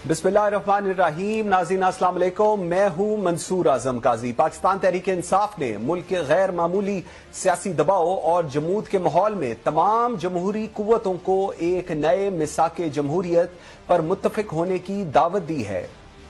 बिस्मिल्लाहिर्रहमानिर्रहीम। नाज़रीन अस्सलाम वालेकुम, मैं हूं मंसूर आजम काजी। पाकिस्तान तहरीक इंसाफ ने मुल्क के गैर मामूली सियासी दबाव और जमूद के माहौल में तमाम जमहूरी कुव्वतों को एक नए मिसाके जमहूरियत पर मुत्तफिक होने की दावत दी है।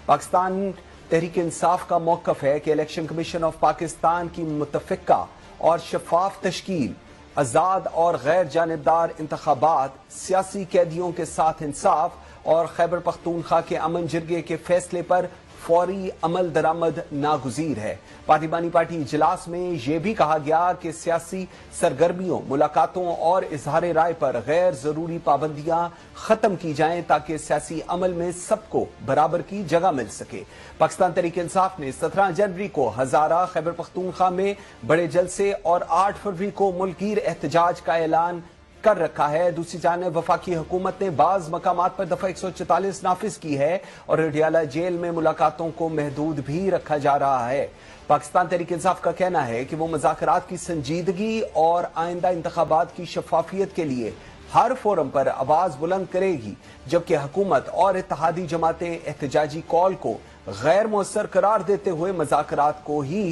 पाकिस्तान तहरीक इंसाफ का मौक़िफ़ है कि इलेक्शन कमीशन ऑफ पाकिस्तान की मुतफ़िका और शफाफ तश्कील, आज़ाद और गैर जानिबदार इंतखाबात, सियासी कैदियों के साथ इंसाफ और खैबर पख्तूनख्वा के अमन जिरगे के फैसले पर फौरी अमल दरामद नागुज़ीर है। पार्टी पार्टी इजलास में यह भी कहा गया कि सियासी सरगर्मियों, मुलाकातों और इजहार राय पर गैर जरूरी पाबंदियां खत्म की जाएं ताकि सियासी अमल में सबको बराबर की जगह मिल सके। पाकिस्तान तहरीक इंसाफ ने 17 जनवरी को हजारा, खैबर पख्तूनख्वा में बड़े जलसे और 8 फरवरी को मुल्कगीर एहतजाज का ऐलान कर रखा है। दूसरी जानिब वफाकी हुकूमत ने बाज मकामात पर दफा 144 नाफिज की है और अडियाला जेल में मुलाकातों को महदूद भी रखा जा रहा है। पाकिस्तान तहरीक इंसाफ का कहना है कि वो मुज़ाकरात की संजीदगी और आइंदा इंतखाबात की शफाफियत के लिए हर फोरम पर आवाज बुलंद करेगी, जबकि हुकूमत और इत्तेहादी जमातें एहतजाजी कॉल को गैर मुअस्सर करार देते हुए मुज़ाकरात को ही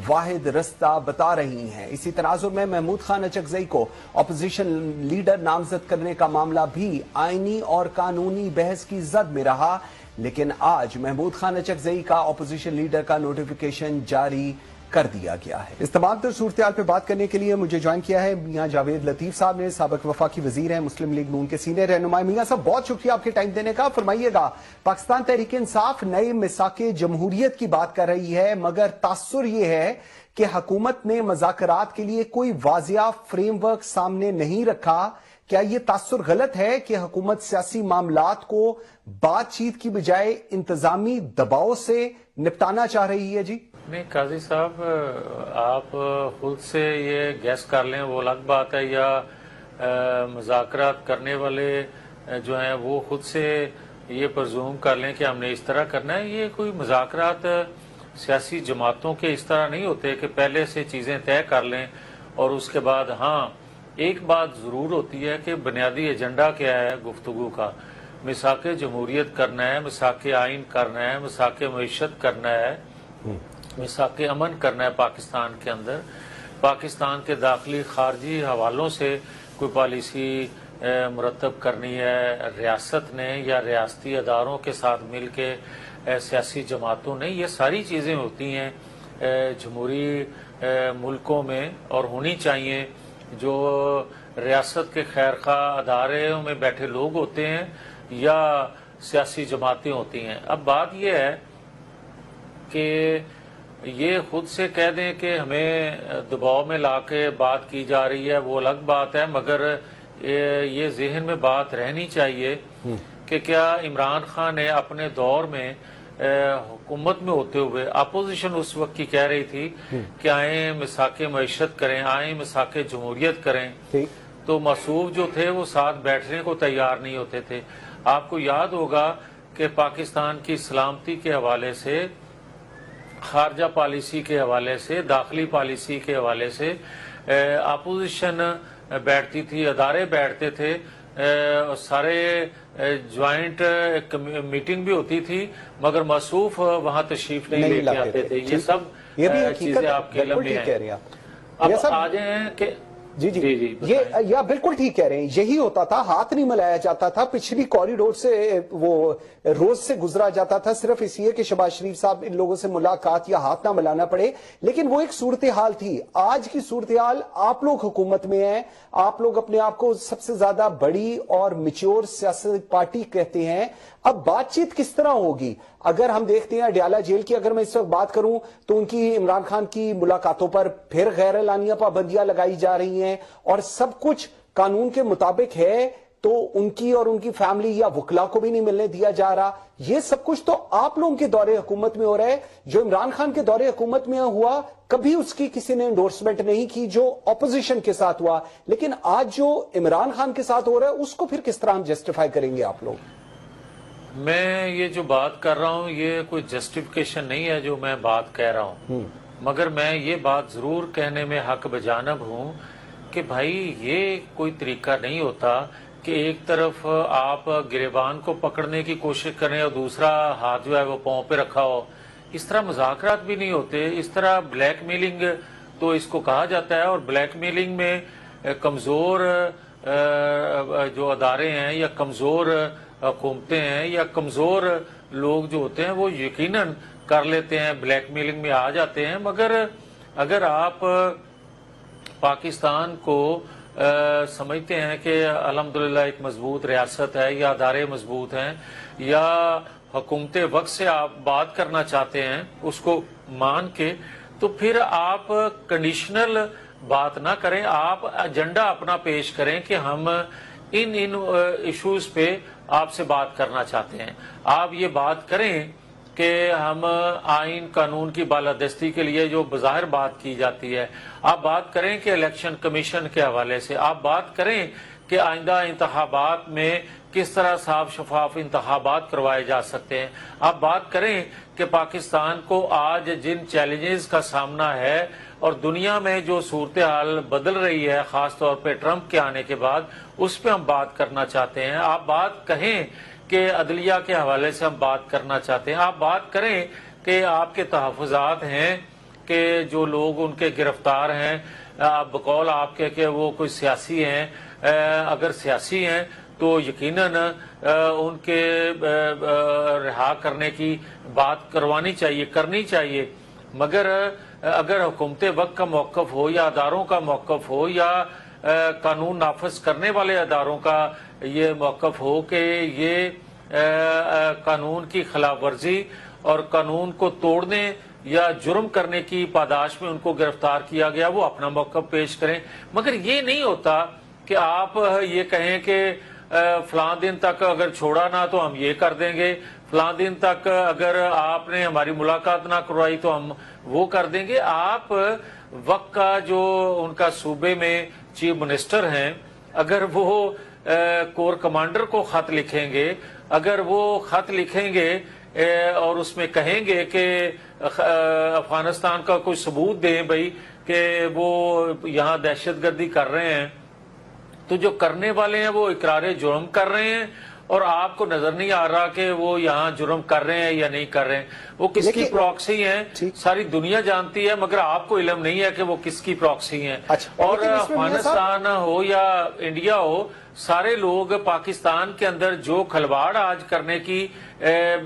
वाहिद रास्ता बता रही हैं। इसी तनाजुर में महमूद खान अचकजई को अपोजिशन लीडर नामजद करने का मामला भी आईनी और कानूनी बहस की जद में रहा, लेकिन आज महमूद खान अचकजई का अपोजिशन लीडर का नोटिफिकेशन जारी कर दिया गया है। इस तमाम तर सूरत-ए-हाल पे बात करने के लिए मुझे ज्वाइन किया है मियां जावेद लतीफ साहब ने, साबिक वफाकी वजीर हैं, मुस्लिम लीग नून के सीनियर रहनुमा। मियां साहब, बहुत शुक्रिया आपके टाइम देने का। फरमाइएगा, पाकिस्तान तहरीक इंसाफ नए मिसाके जमहूरियत की बात कर रही है, मगर तासुर ये है कि हुकूमत ने मुज़ाकरात के लिए कोई वाजिया फ्रेमवर्क सामने नहीं रखा। क्या ये तासुर गलत है कि हुकूमत सियासी मामलात को बातचीत की बजाय इंतजामी दबाव से निपटाना चाह रही है? जी नहीं काजी साहब, आप खुद से ये गैस कर लें वो अलग बात है, या मुज़ाकरात करने वाले जो हैं वो खुद से ये प्रजूम कर लें कि हमने इस तरह करना है। ये कोई मुज़ाकरात सियासी जमातों के इस तरह नहीं होते कि पहले से चीज़ें तय कर लें और उसके बाद, हाँ एक बात ज़रूर होती है कि बुनियादी एजेंडा क्या है गुफ्तगू का। मिसाके जमहूरियत करना है, मिसाके आइन करना है, मिसाके मईशत करना है, मिसाके अमन करना है पाकिस्तान के अंदर। पाकिस्तान के दाखिली खारजी हवालों से कोई पॉलिसी मुरतब करनी है रियासत ने या रियासती अदारों के साथ मिल के सियासी जमातों ने। ये सारी चीज़ें होती हैं जमहूरी मुल्कों में और होनी चाहिए। जो रियासत के खैरखा अदारों में बैठे लोग होते हैं या सियासी जमातें होती हैं। अब बात यह है कि ये खुद से कह दें कि हमें दबाव में लाके बात की जा रही है, वो अलग बात है, मगर ये जहन में बात रहनी चाहिए कि क्या इमरान खान ने अपने दौर में हुकूमत में होते हुए, अपोजिशन उस वक्त की कह रही थी कि आए मिसाके मईशत करें, आए मिसाके जमहूरियत करें, तो मसूफ जो थे वो साथ बैठने को तैयार नहीं होते थे। आपको याद होगा कि पाकिस्तान की सलामती के हवाले से, खारजा पॉलिसी के हवाले से, दाखिली पॉलिसी के हवाले से अपोजिशन बैठती थी, अदारे बैठते थे, सारे ज्वाइंट मीटिंग भी होती थी, मगर मसूफ वहां तशरीफ नहीं लेके आते थे। ये सब चीजें आपके इल्म में हैं। अब आ जाए कि जी जी जी, ये या बिल्कुल ठीक कह रहे हैं। यही होता था, हाथ नहीं मिलाया जाता था, पिछली कॉरिडोर से वो रोज से गुजरा जाता था सिर्फ इसलिए कि शहबाज शरीफ साहब इन लोगों से मुलाकात या हाथ ना मिलाना पड़े। लेकिन वो एक सूरत हाल थी। आज की सूरत हाल, आप लोग हुकूमत में हैं, आप लोग अपने आप को सबसे ज्यादा बड़ी और मैच्योर सियासी पार्टी कहते हैं। अब बातचीत किस तरह होगी? अगर हम देखते हैं अडियाला जेल की, अगर मैं इस वक्त बात करूं तो उनकी इमरान खान की मुलाकातों पर फिर गैर एलानिया पाबंदियां लगाई जा रही हैं और सब कुछ कानून के मुताबिक है, तो उनकी और उनकी फैमिली या वकला को भी नहीं मिलने दिया जा रहा। ये सब कुछ तो आप लोगों के दौरे हुकूमत में हो रहा है। जो इमरान खान के दौरे हुकूमत में हुआ, कभी उसकी किसी ने एंडोर्समेंट नहीं की जो ऑपोजिशन के साथ हुआ, लेकिन आज जो इमरान खान के साथ हो रहा है उसको फिर किस तरह हम जस्टिफाई करेंगे आप लोग? मैं ये जो बात कर रहा हूँ ये कोई जस्टिफिकेशन नहीं है जो मैं बात कह रहा हूँ, मगर मैं ये बात जरूर कहने में हक बजानब हूँ कि भाई ये कोई तरीका नहीं होता کہ ایک طرف آپ گریبان کو پکڑنے کی کوشش کریں اور دوسرا ہاتھ جو ہے وہ پاؤں پہ رکھا ہو. اس طرح مذاکرات بھی نہیں ہوتے. اس طرح بلیک میلنگ تو اس کو کہا جاتا ہے, اور بلیک میلنگ میں کمزور جو ادارے ہیں یا کمزور حکومتیں ہیں یا کمزور لوگ جو ہوتے ہیں وہ یقیناً کر لیتے ہیں, بلیک میلنگ میں آ جاتے ہیں. مگر اگر آپ پاکستان کو سمجھتے ہیں کہ الحمدللہ ایک مضبوط ریاست ہے یا ادارے مضبوط ہیں یا حکومت وقت سے آپ بات کرنا چاہتے ہیں اس کو مان کے, تو پھر آپ کنڈیشنل بات نہ کریں. آپ ایجنڈا اپنا پیش کریں کہ ہم ان ایشوز پہ آپ سے بات کرنا چاہتے ہیں. آپ یہ بات کریں کہ ہم آئین قانون کی بالادستی کے لیے جو بظاہر بات کی جاتی ہے, آپ بات کریں کہ الیکشن کمیشن کے حوالے سے, آپ بات کریں کہ آئندہ انتخابات میں کس طرح صاف شفاف انتخابات کروائے جا سکتے ہیں. آپ بات کریں کہ پاکستان کو آج جن چیلنجز کا سامنا ہے اور دنیا میں جو صورتحال بدل رہی ہے خاص طور پہ ٹرمپ کے آنے کے بعد, اس پہ ہم بات کرنا چاہتے ہیں. آپ بات کہیں کہ عدلیہ کے حوالے سے ہم بات کرنا چاہتے ہیں. آپ بات کریں کہ آپ کے تحفظات ہیں کہ جو لوگ ان کے گرفتار ہیں, بقول آپ کے کہ وہ کوئی سیاسی ہیں, اگر سیاسی ہیں تو یقیناً ان کے رہا کرنے کی بات کرنی چاہیے. مگر اگر حکومت وقت کا موقف ہو یا اداروں کا موقف ہو یا قانون نافذ کرنے والے اداروں کا یہ موقف ہو کہ یہ قانون کی خلاف ورزی اور قانون کو توڑنے یا جرم کرنے کی پاداش میں ان کو گرفتار کیا گیا, وہ اپنا موقف پیش کریں. مگر یہ نہیں ہوتا کہ آپ یہ کہیں کہ فلاں دن تک اگر چھوڑا نہ تو ہم یہ کر دیں گے, فلاں دن تک اگر آپ نے ہماری ملاقات نہ کروائی تو ہم وہ کر دیں گے. آپ وقت کا جو ان کا صوبے میں چیف منسٹر ہیں, اگر وہ کور کمانڈر کو خط لکھیں گے, اگر وہ خط لکھیں گے اور اس میں کہیں گے کہ افغانستان کا کوئی ثبوت دیں بھائی کہ وہ یہاں دہشت گردی کر رہے ہیں, تو جو کرنے والے ہیں وہ اقرار جرم کر رہے ہیں اور آپ کو نظر نہیں آ رہا کہ وہ یہاں جرم کر رہے ہیں یا نہیں کر رہے ہیں. وہ کس کی پراکسی ہیں ساری دنیا جانتی ہے, مگر آپ کو علم نہیں ہے کہ وہ کس کی پراکسی ہیں. اور افغانستان ہو یا انڈیا ہو, سارے لوگ پاکستان کے اندر جو کھلواڑ آج کرنے کی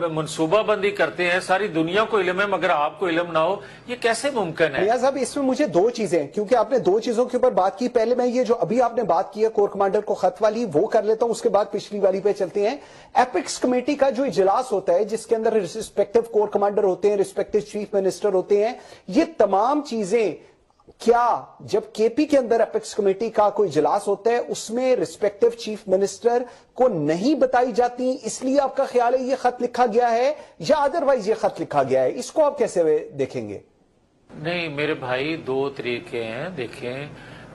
منصوبہ بندی کرتے ہیں ساری دنیا کو علم ہے مگر آپ کو علم نہ ہو, یہ کیسے ممکن ہے؟ میاں صاحب اس میں مجھے دو چیزیں, کیونکہ آپ نے دو چیزوں کے اوپر بات کی. پہلے میں یہ جو ابھی آپ نے بات کی ہے کور کمانڈر کو خط والی وہ کر لیتا ہوں, اس کے بعد پچھلی والی پہ چلتے ہیں. ایپکس کمیٹی کا جو اجلاس ہوتا ہے جس کے اندر ریسپیکٹو کور کمانڈر ہوتے ہیں, ریسپیکٹو چیف منسٹر ہوتے ہیں, یہ تمام چیزیں کیا جب کے پی کے اندر ایپکس کمیٹی کا کوئی اجلاس ہوتا ہے اس میں ریسپیکٹو چیف منسٹر کو نہیں بتائی جاتی, اس لیے آپ کا خیال ہے یہ خط لکھا گیا ہے یا ادروائز یہ خط لکھا گیا ہے؟ اس کو آپ کیسے دیکھیں گے؟ نہیں میرے بھائی, دو طریقے ہیں. دیکھیں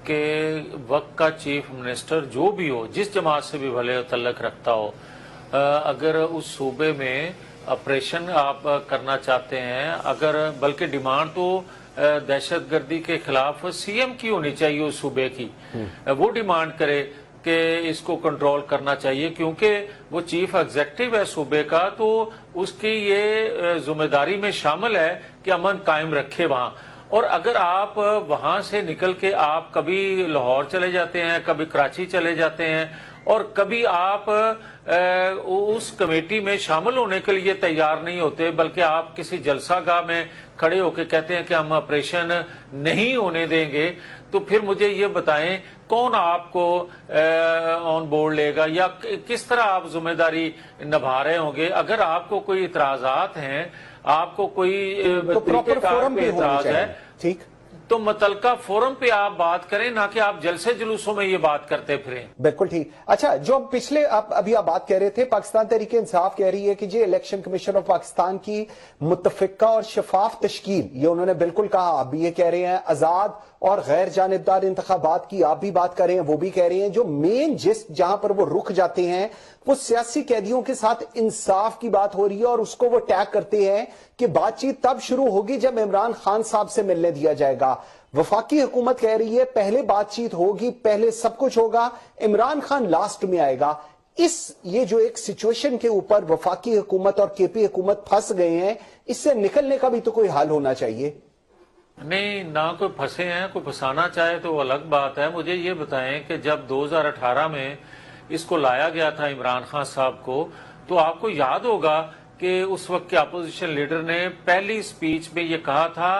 کہ وقت کا چیف منسٹر جو بھی ہو, جس جماعت سے بھی بھلے تعلق رکھتا ہو, اگر اس صوبے میں آپریشن آپ کرنا چاہتے ہیں, اگر بلکہ ڈیمانڈ تو دہشت گردی کے خلاف سی ایم کی ہونی چاہیے اس صوبے کی, وہ ڈیمانڈ کرے کہ اس کو کنٹرول کرنا چاہیے کیونکہ وہ چیف ایگزیکٹو ہے صوبے کا, تو اس کی یہ ذمہ داری میں شامل ہے کہ امن قائم رکھے وہاں. اور اگر آپ وہاں سے نکل کے آپ کبھی لاہور چلے جاتے ہیں, کبھی کراچی چلے جاتے ہیں اور کبھی آپ اس کمیٹی میں شامل ہونے کے لیے تیار نہیں ہوتے بلکہ آپ کسی جلسہ گاہ میں کھڑے ہو کے کہتے ہیں کہ ہم آپریشن نہیں ہونے دیں گے, تو پھر مجھے یہ بتائیں کون آپ کو آن بورڈ لے گا یا کس طرح آپ ذمہ داری نبھا رہے ہوں گے؟ اگر آپ کو کوئی اعتراضات ہیں, آپ کو کوئی پراپر فورم پہ اعتراض ہے, ٹھیک, تو متعلقہ فورم پہ آپ بات کریں, نہ کہ آپ جلسے جلوسوں میں یہ بات کرتے پھریں. بالکل ٹھیک. اچھا, جو پچھلے ابھی آپ بات کہہ رہے تھے, پاکستان تحریک انصاف کہہ رہی ہے کہ یہ الیکشن کمیشن آف پاکستان کی متفقہ اور شفاف تشکیل, یہ انہوں نے بالکل کہا, اب یہ کہہ رہے ہیں آزاد اور غیر جانبدار انتخابات کی آپ بھی بات کر رہے ہیں، وہ بھی کہہ رہے ہیں جو مین جہاں پر وہ رک جاتے ہیں وہ سیاسی قیدیوں کے ساتھ انصاف کی بات ہو رہی ہے، اور اس کو وہ ٹیگ کرتے ہیں کہ بات چیت تب شروع ہوگی جب عمران خان صاحب سے ملنے دیا جائے گا۔ وفاقی حکومت کہہ رہی ہے پہلے بات چیت ہوگی، پہلے سب کچھ ہوگا، عمران خان لاسٹ میں آئے گا۔ یہ جو ایک سچویشن کے اوپر وفاقی حکومت اور کے پی حکومت پھنس گئے ہیں، اس سے نکلنے کا بھی تو کوئی حل ہونا چاہیے۔ نہیں، نہ کوئی پھنسے ہیں، کوئی پھنسانا چاہے تو وہ الگ بات ہے۔ مجھے یہ بتائیں کہ جب 2018 میں اس کو لایا گیا تھا عمران خان صاحب کو، تو آپ کو یاد ہوگا کہ اس وقت کے اپوزیشن لیڈر نے پہلی سپیچ میں یہ کہا تھا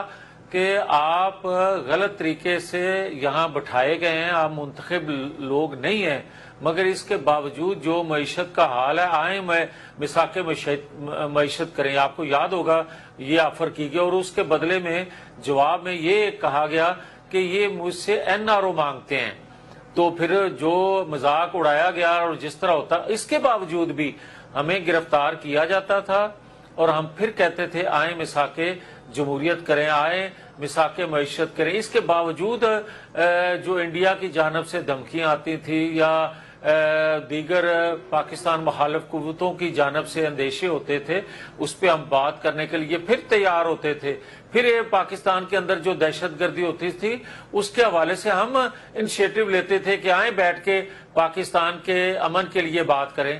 کہ آپ غلط طریقے سے یہاں بٹھائے گئے ہیں، آپ منتخب لوگ نہیں ہیں، مگر اس کے باوجود جو معیشت کا حال ہے، آئیں مساق معیشت کریں۔ آپ کو یاد ہوگا یہ آفر کی گئی، اور اس کے بدلے میں جواب میں یہ کہا گیا کہ یہ مجھ سے NRO مانگتے ہیں۔ تو پھر جو مذاق اڑایا گیا اور جس طرح ہوتا، اس کے باوجود بھی ہمیں گرفتار کیا جاتا تھا، اور ہم پھر کہتے تھے آئیں مساق جمہوریت کریں، آئیں مساق معیشت کریں۔ اس کے باوجود جو انڈیا کی جانب سے دھمکیاں آتی تھی یا دیگر پاکستان مخالف قوتوں کی جانب سے اندیشے ہوتے تھے، اس پہ ہم بات کرنے کے لیے پھر تیار ہوتے تھے۔ پھر یہ پاکستان کے اندر جو دہشت گردی ہوتی تھی اس کے حوالے سے ہم انیشیٹو لیتے تھے کہ آئیں بیٹھ کے پاکستان کے امن کے لیے بات کریں،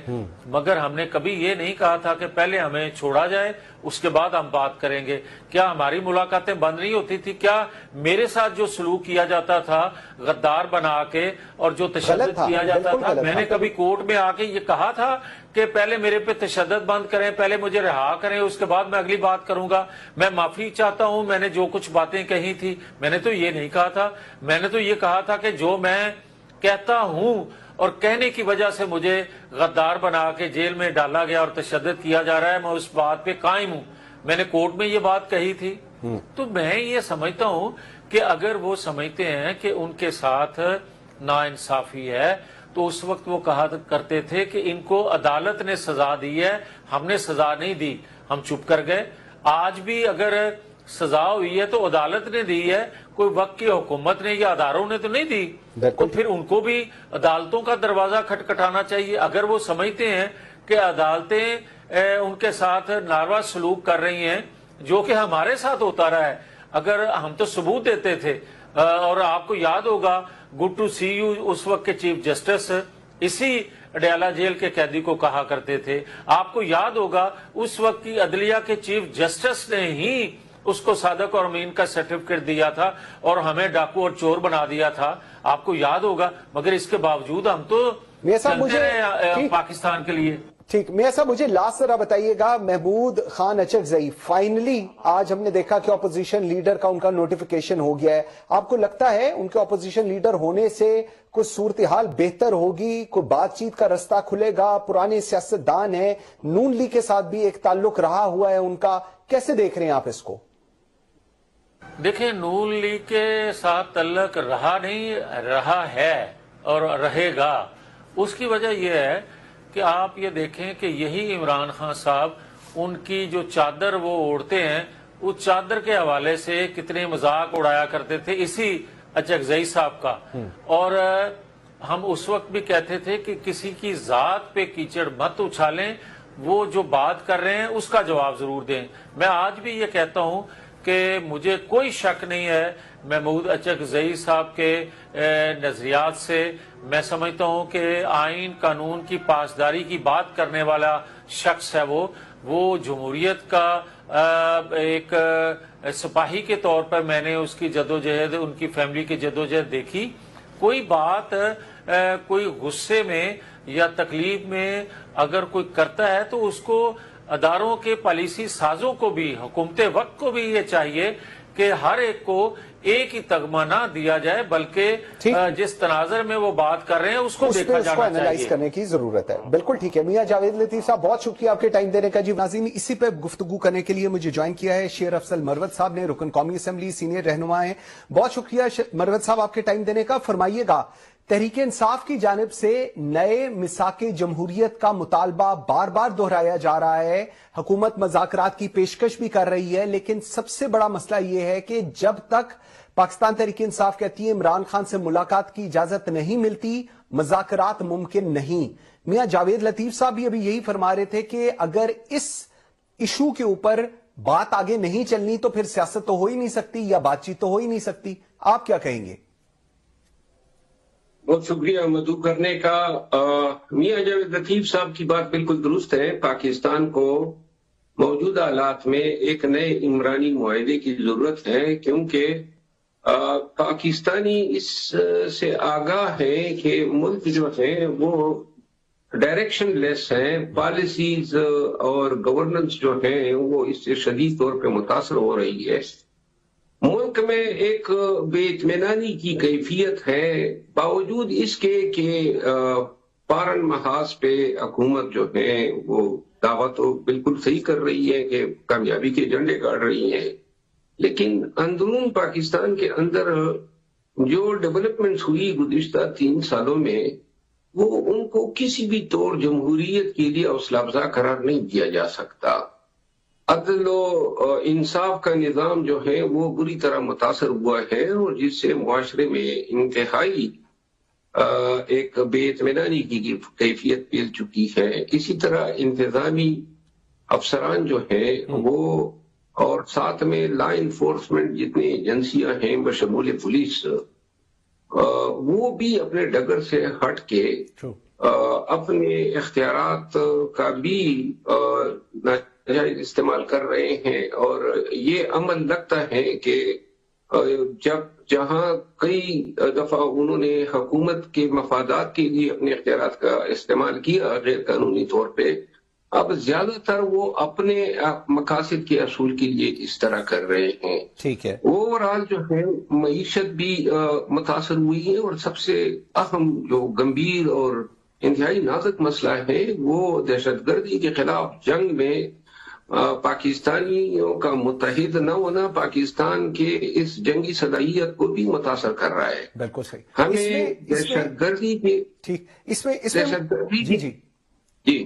مگر ہم نے کبھی یہ نہیں کہا تھا کہ پہلے ہمیں چھوڑا جائے اس کے بعد ہم بات کریں گے۔ کیا ہماری ملاقاتیں بند نہیں ہوتی تھی؟ کیا میرے ساتھ جو سلوک کیا جاتا تھا غدار بنا کے اور جو تشدد کیا جاتا تھا، میں نے کبھی کورٹ میں آ کے یہ کہا تھا کہ پہلے میرے پہ تشدد بند کریں، پہلے مجھے رہا کریں، اس کے بعد میں اگلی بات کروں گا، میں معافی چاہتا ہوں، میں نے جو کچھ باتیں کہی تھی میں نے تو یہ نہیں کہا تھا۔ میں نے تو یہ کہا تھا کہ جو میں کہتا ہوں اور کہنے کی وجہ سے مجھے غدار بنا کے جیل میں ڈالا گیا اور تشدد کیا جا رہا ہے، میں اس بات پہ قائم ہوں۔ میں نے کورٹ میں یہ بات کہی تھی۔ تو میں یہ سمجھتا ہوں کہ اگر وہ سمجھتے ہیں کہ ان کے ساتھ ناانصافی ہے تو اس وقت وہ کہا کرتے تھے کہ ان کو عدالت نے سزا دی ہے، ہم نے سزا نہیں دی، ہم چپ کر گئے۔ آج بھی اگر سزا ہوئی ہے تو عدالت نے دی ہے، کوئی وقت کی حکومت نے یا اداروں نے تو نہیں دی، تو پھر ان کو بھی عدالتوں کا دروازہ کھٹکھٹانا چاہیے۔ اگر وہ سمجھتے ہیں کہ عدالتیں ان کے ساتھ ناروا سلوک کر رہی ہیں جو کہ ہمارے ساتھ ہوتا رہا ہے، اگر ہم تو ثبوت دیتے تھے، اور آپ کو یاد ہوگا گڈ ٹو سی یو اس وقت کے چیف جسٹس اسی اڈیالہ جیل کے قیدی کو کہا کرتے تھے۔ آپ کو یاد ہوگا اس وقت کی عدلیہ کے چیف جسٹس نے ہی اس کو صادق اور امین کا سرٹیفکیٹ دیا تھا اور ہمیں ڈاکو اور چور بنا دیا تھا، آپ کو یاد ہوگا، مگر اس کے باوجود ہم تو چلتے رہے پاکستان کے لیے۔ ٹھیک، میاں صاحب مجھے لاسٹ ذرا بتائیے گا، محمود خان اچکزئی فائنلی آج ہم نے دیکھا کہ اپوزیشن لیڈر کا ان کا نوٹیفیکیشن ہو گیا ہے، آپ کو لگتا ہے ان کے اپوزیشن لیڈر ہونے سے کوئی صورتحال بہتر ہوگی، کوئی بات چیت کا رستہ کھلے گا؟ پرانے سیاستدان ہیں، نون لیگ کے ساتھ بھی ایک تعلق رہا ہوا ہے ان کا، کیسے دیکھ رہے ہیں آپ اس کو؟ دیکھیں، نون لیگ کے ساتھ تعلق رہا نہیں، رہا ہے اور رہے گا۔ اس کی وجہ یہ ہے کہ آپ یہ دیکھیں کہ یہی عمران خان صاحب ان کی جو چادر وہ اوڑھتے ہیں، اس چادر کے حوالے سے کتنے مذاق اڑایا کرتے تھے اسی اچکزئی صاحب کا، اور ہم اس وقت بھی کہتے تھے کہ کسی کی ذات پہ کیچڑ مت اچھالیں، وہ جو بات کر رہے ہیں اس کا جواب ضرور دیں۔ میں آج بھی یہ کہتا ہوں کہ مجھے کوئی شک نہیں ہے محمود اچکزئی صاحب کے نظریات سے، میں سمجھتا ہوں کہ آئین قانون کی پاسداری کی بات کرنے والا شخص ہے وہ جمہوریت کا ایک سپاہی کے طور پر میں نے اس کی جدوجہد، ان کی فیملی کی جدوجہد دیکھی۔ کوئی بات کوئی غصے میں یا تکلیف میں اگر کوئی کرتا ہے تو اس کو اداروں کے پالیسی سازوں کو بھی، حکومت وقت کو بھی یہ چاہیے کہ ہر ایک کو ایک ہی تگمہ نہ دیا جائے، بلکہ جس تناظر میں وہ بات کر رہے ہیں اس کو دیکھا جانا چاہیے، انالائز کرنے کی ضرورت ہے۔ بالکل ٹھیک ہے، میاں جاوید لطیف صاحب بہت شکریہ آپ کے ٹائم دینے کا۔ جی ناظرین، اسی پہ گفتگو کرنے کے لیے مجھے جوائن کیا ہے شیر افضل مروت صاحب نے، رکن قومی اسمبلی، سینئر رہنما ہیں۔ بہت شکریہ مروت صاحب آپ کے ٹائم دینے کا۔ فرمائیے گا، تحریک انصاف کی جانب سے نئے میثاق جمہوریت کا مطالبہ بار بار دہرایا جا رہا ہے، حکومت مذاکرات کی پیشکش بھی کر رہی ہے، لیکن سب سے بڑا مسئلہ یہ ہے کہ جب تک पाकिस्तान तहरीक इंसाफ कहती है इमरान खान से मुलाकात की इजाजत नहीं मिलती, मुज़ाकरात मुमकिन नहीं। मियां जावेद लतीफ साहब भी अभी यही फरमा रहे थे कि अगर इस इशू के ऊपर बात आगे नहीं चलनी तो फिर सियासत तो हो ही नहीं सकती या बातचीत तो हो ही नहीं सकती। आप क्या कहेंगे? बहुत शुक्रिया मधु करने का। मियां जावेद लतीफ साहब की बात बिल्कुल दुरुस्त है। पाकिस्तान को मौजूदा हालात में एक नए इमरानी मुआहदे की जरूरत है, क्योंकि पाकिस्तानी इससे आगाह है कि मुल्क जो है वो डायरेक्शन लेस हैं, पॉलिसीज और गवर्नेंस जो है वो इससे शदीद तौर पे मुतासर हो रही है। मुल्क में एक बेइत्मीनानी की कैफियत है, बावजूद इसके कि पारन महाज पे हुकूमत जो है वो दावा तो बिल्कुल सही कर रही है कि कामयाबी के झंडे गाड़ रही है, लेकिन अंदरून पाकिस्तान के अंदर जो डेवलपमेंट्स हुई गुज़िश्ता 3 सालों में वो उनको किसी भी तौर जमहूरियत के लिए हौसला अफजा करार नहीं दिया जा सकता। अदल और इंसाफ का निज़ाम जो है वो बुरी तरह मुतासर हुआ है और जिससे मुआशरे में इंतहाई एक बेइत्मीनानी की कैफियत फैल चुकी है। इसी तरह इंतजामी अफसरान जो है वो और साथ में लॉ इन्फोर्समेंट जितनी एजेंसियां हैं बशमूल पुलिस, वो भी अपने डगर से हट के अपने इख्तियारात का भी नाजायज इस्तेमाल कर रहे हैं। और ये अमल लगता है कि जहां कई दफा उन्होंने हुकूमत के मफादात के लिए अपने इख्तियारात का इस्तेमाल किया गैर कानूनी तौर पे, अब ज्यादातर वो अपने मकासद के असूल के लिए इस तरह कर रहे हैं। ठीक है। ओवरऑल जो है मईशत भी मुतासर हुई है और सबसे अहम जो गंभीर और इंतहाई नाजुक मसला है वो दहशतगर्दी के खिलाफ जंग में पाकिस्तानियों का मुत्तहिद न होना पाकिस्तान के इस जंगी सलाहियत को भी मुतासर कर रहा है। बिल्कुल सही। हमें दहशतगर्दी के ठीक इसमें जी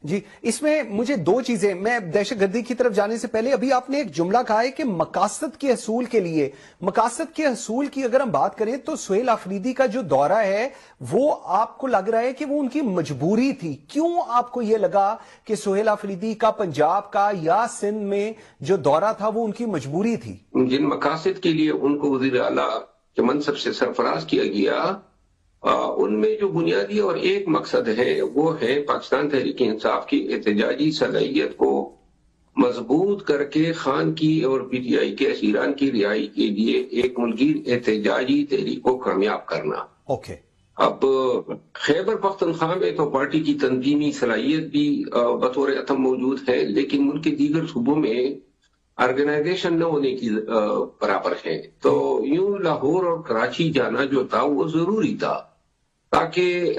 जी, इसमें मुझे 2 चीजें, मैं दहशतगर्दी की तरफ जाने से पहले अभी आपने एक जुमला कहा है कि मकासद के हसूल के लिए, मकासद के हसूल की अगर हम बात करें तो सुहेल आफरीदी का जो दौरा है वो आपको लग रहा है कि वो उनकी मजबूरी थी। क्यों आपको ये लगा कि सुहेल आफरीदी का पंजाब का या सिंध में जो दौरा था वो उनकी मजबूरी थी? जिन मकासद के लिए उनको वज़ीर आला के मनसब से सरफराज किया गया उनमें जो बुनियादी और एक मकसद है वो है पाकिस्तान तहरीक इंसाफ की एहतजाजी सलाहियत को मजबूत करके खान की और पीटीआई के असीरान की रिहाई के लिए एक मुल्कीर एहतजाजी तहरीक को कामयाब करना। ओके। अब खैबर पख्तूनख्वा में तो पार्टी की तंजीमी सलाहियत भी बतौर अतम मौजूद है, लेकिन मुल्क के दीगर सूबों में ऑर्गेनाइजेशन न होने की बराबर है। तो यूं लाहौर और कराची जाना जो था वो जरूरी था ताकि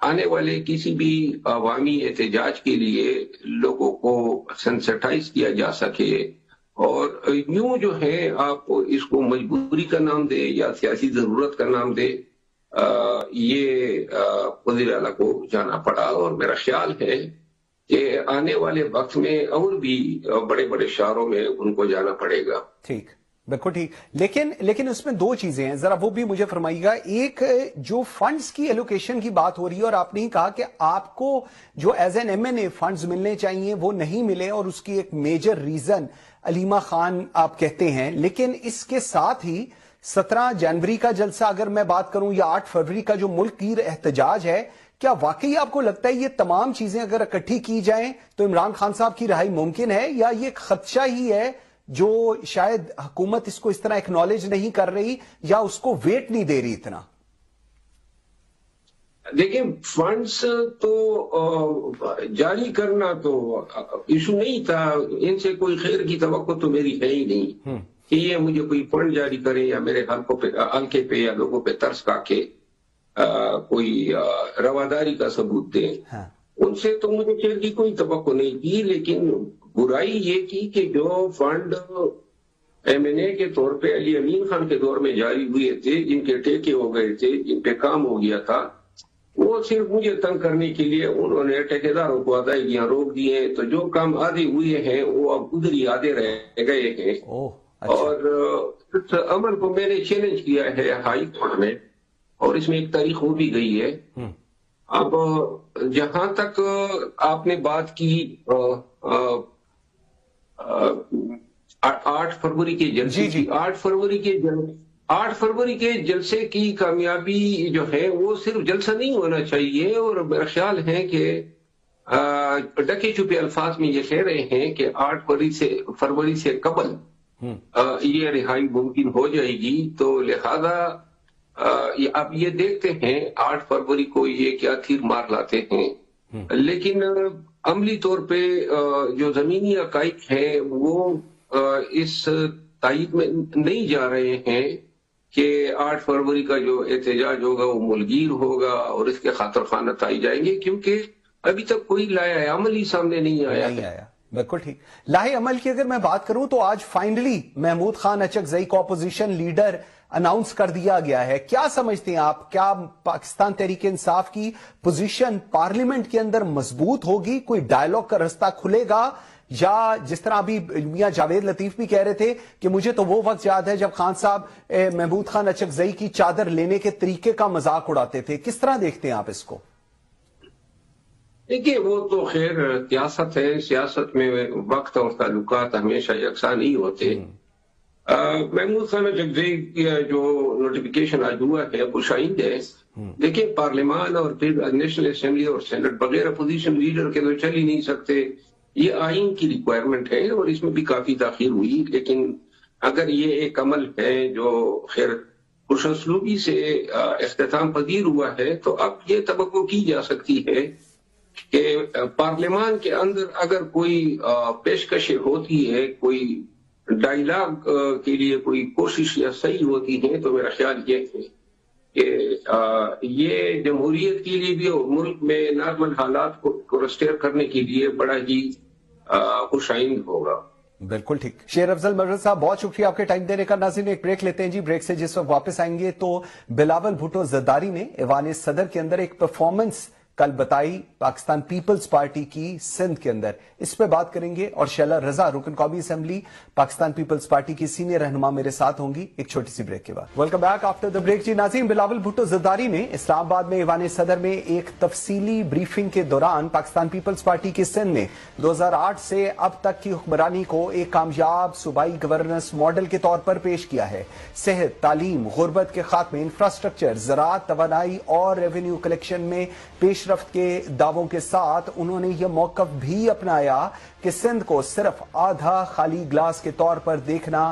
आने वाले किसी भी अवामी एहतजाज के लिए लोगों को सेंसिटाइज किया जा सके। और यूं जो है आप इसको मजबूरी का नाम दे या सियासी जरूरत का नाम दे, ये वज़ीर आला को जाना पड़ा और मेरा ख्याल है कि आने वाले वक्त में और भी बड़े बड़े शहरों में उनको जाना पड़ेगा। ठीक, बिल्कुल ठीक। लेकिन उसमें 2 चीजें हैं, जरा वो भी मुझे फरमाइएगा। एक, जो फंड्स की एलोकेशन की बात हो रही है और आपने ही कहा कि आपको जो एज एन एमएनए फंड्स मिलने चाहिए वो नहीं मिले और उसकी एक मेजर रीजन अलीमा खान आप कहते हैं। लेकिन इसके साथ ही 17 जनवरी का जलसा अगर मैं बात करूं या 8 फरवरी का जो मुल्क की एहतजाज है, क्या वाकई आपको लगता है ये तमाम चीजें अगर इकट्ठी की जाएं तो इमरान खान साहब की रिहाई मुमकिन है, या ये खदशा ही है जो शायद हुकूमत इसको इस तरह एक्नॉलेज नहीं कर रही या उसको वेट नहीं दे रही इतना? देखिए, फंड्स तो जारी करना तो इशू नहीं था, इनसे कोई खैर की तवक्को तो मेरी है ही नहीं कि ये मुझे कोई फंड जारी करे या मेरे हल्के पे या लोगों पे तरस खाके कोई रवादारी का सबूत दे। हाँ। उनसे तो मुझे खैर की कोई तवक्को नहीं थी, लेकिन बुराई ये की कि जो फंड एमएनए के तौर पे अली अमीन खान के दौर में जारी हुए थे, जिनके ठेके हो गए थे, जिन पे काम हो गया था, वो सिर्फ मुझे तंग करने के लिए उन्होंने ठेकेदारों को अदायगियां रोक दी हैं। तो जो काम आधे हुए हैं वो अब उधर ही आधे रह गए हैं। اور اس عمل کو میں نے چیلنج کیا ہے ہائی کورٹ میں، اور اس میں ایک تاریخ ہو بھی گئی ہے۔ اب جہاں تک آپ نے بات کی 8 فروری کے جلسے کی، 8 فروری کے جلسے کی کامیابی جو ہے وہ صرف جلسہ نہیں ہونا چاہیے، اور میرا خیال ہے کہ ڈکے چھپے الفاظ میں یہ کہہ رہے ہیں کہ 8 فروری سے قبل یہ رہائی ممکن ہو جائے گی، تو لہذا اب یہ دیکھتے ہیں 8 فروری کو یہ کیا تیر مار لاتے ہیں۔ لیکن عملی طور پہ جو زمینی حقائق ہیں وہ اس تائید میں نہیں جا رہے ہیں کہ 8 فروری کا جو احتجاج ہوگا وہ ملگیر ہوگا اور اس کے خاطر خواہ نتائج جائیں گے، کیونکہ ابھی تک کوئی لایا عمل ہی سامنے نہیں آیا۔ بالکل ٹھیک۔ لاہے عمل کی اگر میں بات کروں تو آج فائنلی محمود خان اچکزئی کو اپوزیشن لیڈر اناؤنس کر دیا گیا ہے۔ کیا سمجھتے ہیں آپ، کیا پاکستان تحریک انصاف کی پوزیشن پارلیمنٹ کے اندر مضبوط ہوگی؟ کوئی ڈائیلاگ کا رستہ کھلے گا، یا جس طرح ابھی میاں جاوید لطیف بھی کہہ رہے تھے کہ مجھے تو وہ وقت یاد ہے جب خان صاحب محمود خان اچکزئی کی چادر لینے کے طریقے کا مذاق اڑاتے تھے، کس طرح دیکھتے ہیں آپ اس کو؟ دیکھیے وہ تو خیر سیاست ہے، سیاست میں وقت اور تعلقات ہمیشہ یکساں نہیں ہوتے۔ محمود خان اچکزئی کی جو نوٹیفیکیشن آج ہوا ہے خوش آئند ہے۔ دیکھیں پارلیمان اور پھر نیشنل اسمبلی اور سینٹ بغیر اپوزیشن لیڈر کے تو چل ہی نہیں سکتے، یہ آئین کی ریکوائرمنٹ ہے، اور اس میں بھی کافی تاخیر ہوئی۔ لیکن اگر یہ ایک عمل ہے جو خیر خوش اسلوبی سے اختتام پذیر ہوا ہے، تو اب یہ توقع کی جا سکتی ہے کہ پارلیمان کے اندر اگر کوئی پیشکشیں ہوتی ہے، کوئی ڈائیلاگ کے لیے کوئی کوشش یا صحیح ہوتی ہے، تو میرا خیال یہ ہے کہ یہ جمہوریت کے لیے بھی اور ملک میں نارمل حالات کو ریسٹور کرنے کے لیے بڑا ہی خوش آئند ہوگا۔ بالکل ٹھیک۔ شیر افضل مرزا صاحب بہت شکریہ آپ کے ٹائم دینے کا۔ ناظرین ایک بریک لیتے ہیں جی، بریک سے جس وقت واپس آئیں گے تو بلاول بھٹو زرداری نے ایوان صدر کے اندر ایک پرفارمنس کل بتائی پاکستان پیپلز پارٹی کی سندھ کے اندر، اس پہ بات کریں گے، اور شیلا رضا رکن قومی اسمبلی پاکستان پیپلز پارٹی کی سینئر رہنما میرے ساتھ ہوں گی ایک چھوٹی سی بریک کے بعد۔ Welcome back after the break. جی ناظرین، بلاول بھٹو زرداری نے اسلام آباد میں ایوان صدر میں ایک تفصیلی بریفنگ کے دوران پاکستان پیپلز پارٹی کی سندھ نے 2008 سے اب تک کی حکمرانی کو ایک کامیاب صوبائی گورننس ماڈل کے طور پر پیش کیا ہے۔ صحت، تعلیم، غربت کے خاتمے، انفراسٹرکچر، زراعت، توانائی اور ریونیو کلیکشن میں پیش رفت کے دعووں کے ساتھ انہوں نے یہ موقف بھی اپنایا کہ سندھ کو صرف آدھا خالی گلاس کے طور پر دیکھنا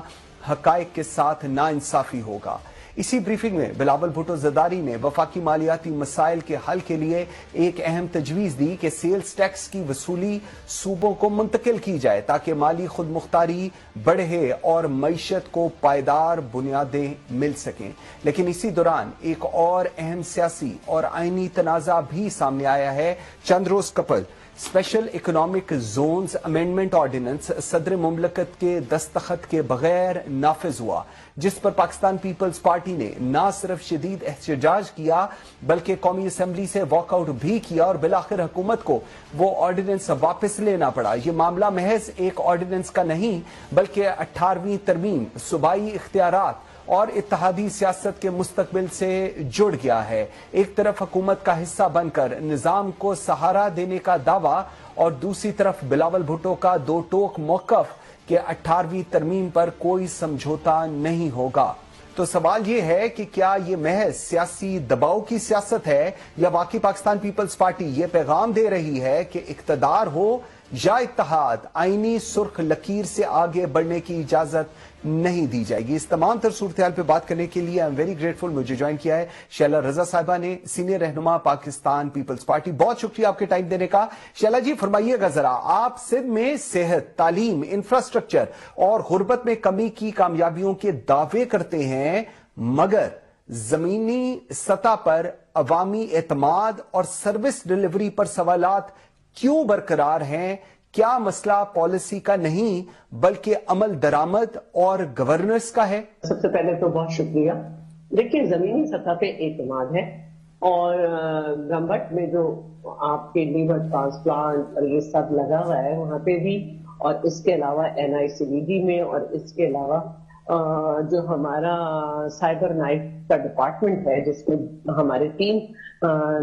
حقائق کے ساتھ ناانصافی ہوگا۔ اسی بریفنگ میں بلاول بھٹو زرداری نے وفاقی مالیاتی مسائل کے حل کے لیے ایک اہم تجویز دی کہ سیلز ٹیکس کی وصولی صوبوں کو منتقل کی جائے تاکہ مالی خود مختاری بڑھے اور معیشت کو پائیدار بنیادیں مل سکیں۔ لیکن اسی دوران ایک اور اہم سیاسی اور آئینی تنازع بھی سامنے آیا ہے۔ چند روز قبل special economic zones amendment ordinance صدر مملکت کے دستخط کے بغیر نافذ ہوا، جس پر پاکستان پیپلز پارٹی نے نہ صرف شدید احتجاج کیا بلکہ قومی اسمبلی سے واک آؤٹ بھی کیا، اور بالآخر حکومت کو وہ آرڈیننس واپس لینا پڑا۔ یہ معاملہ محض ایک آرڈیننس کا نہیں بلکہ 18ویں ترمیم صوبائی اختیارات اور اتحادی سیاست کے مستقبل سے جڑ گیا ہے۔ ایک طرف حکومت کا حصہ بن کر نظام کو سہارا دینے کا دعویٰ، اور دوسری طرف بلاول بھٹو کا دو ٹوک موقف کہ 18ویں ترمیم پر کوئی سمجھوتا نہیں ہوگا۔ تو سوال یہ ہے کہ کیا یہ محض سیاسی دباؤ کی سیاست ہے، یا واقعی پاکستان پیپلز پارٹی یہ پیغام دے رہی ہے کہ اقتدار ہو یا اتحاد، آئینی سرخ لکیر سے آگے بڑھنے کی اجازت نہیں دی جائے گی؟ اس تمام تر صورتحال پہ بات کرنے کے لیے ویری گریٹفل مجھے جوائن کیا ہے شیلا رضا صاحبہ نے، سینئر رہنما پاکستان پیپلز پارٹی۔ بہت شکریہ آپ کے ٹائم دینے کا۔ شیلا جی فرمائیے گا ذرا، آپ سندھ میں صحت، تعلیم، انفراسٹرکچر اور غربت میں کمی کی کامیابیوں کے دعوے کرتے ہیں، مگر زمینی سطح پر عوامی اعتماد اور سروس ڈیلیوری پر سوالات کیوں برقرار ہیں؟ کیا مسئلہ پالیسی کا نہیں بلکہ عمل درآمد اور گورننس کا ہے؟ سب سے پہلے تو بہت شکریہ۔ دیکھیں زمینی سطح پہ اعتماد ہے، اور گمبٹ میں جو آپ کے لیور ٹرانسپلانٹ اور یہ سب لگا ہوا ہے وہاں پہ بھی اور اس کے علاوہ NICVD میں، اور اس کے علاوہ جو ہمارا سائبر نائف کا ڈپارٹمنٹ ہے جس میں ہمارے 3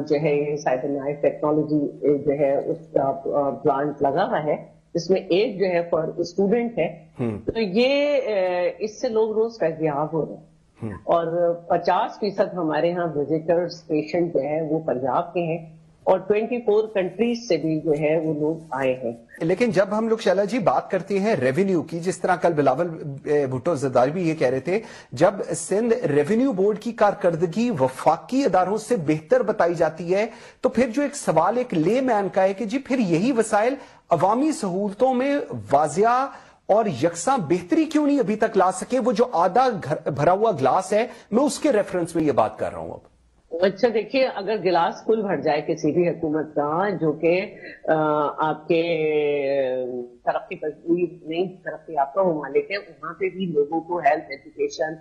جو ہے سائبر نائف ٹیکنالوجی جو ہے اس کا پلانٹ لگا ہوا ہے، اس میں ایک جو ہے فار اسٹوڈنٹ ہے. تو یہ اس سے لوگ روز فیضیاب ہو رہے ہیں، اور 50% ہمارے ہاں وزٹرز پیشنٹ جو ہے وہ پنجاب کے ہیں، اور 24 کنٹریز سے بھی جو ہے وہ لوگ آئے ہیں. لیکن جب ہم لوگ شیلا جی بات کرتے ہیں ریونیو کی، جس طرح کل بلاول بھٹو زرداری بھی یہ کہہ رہے تھے، جب سندھ ریونیو بورڈ کی کارکردگی وفاقی اداروں سے بہتر بتائی جاتی ہے، تو پھر جو ایک سوال ایک لے مین کا ہے کہ جی پھر یہی وسائل عوامی سہولتوں میں واضح اور یکساں بہتری کیوں نہیں ابھی تک لا سکے؟ وہ جو آدھا بھرا ہوا گلاس ہے، میں اس کے ریفرنس میں یہ بات کر رہا ہوں. اب اچھا دیکھیے، اگر گلاس فل بھر جائے کسی بھی حکومت کا، جو کہ آپ کے ترقی پذیر نہیں ترقی یافتہ ممالک ہیں، وہاں پہ بھی لوگوں کو ہیلتھ، ایجوکیشن،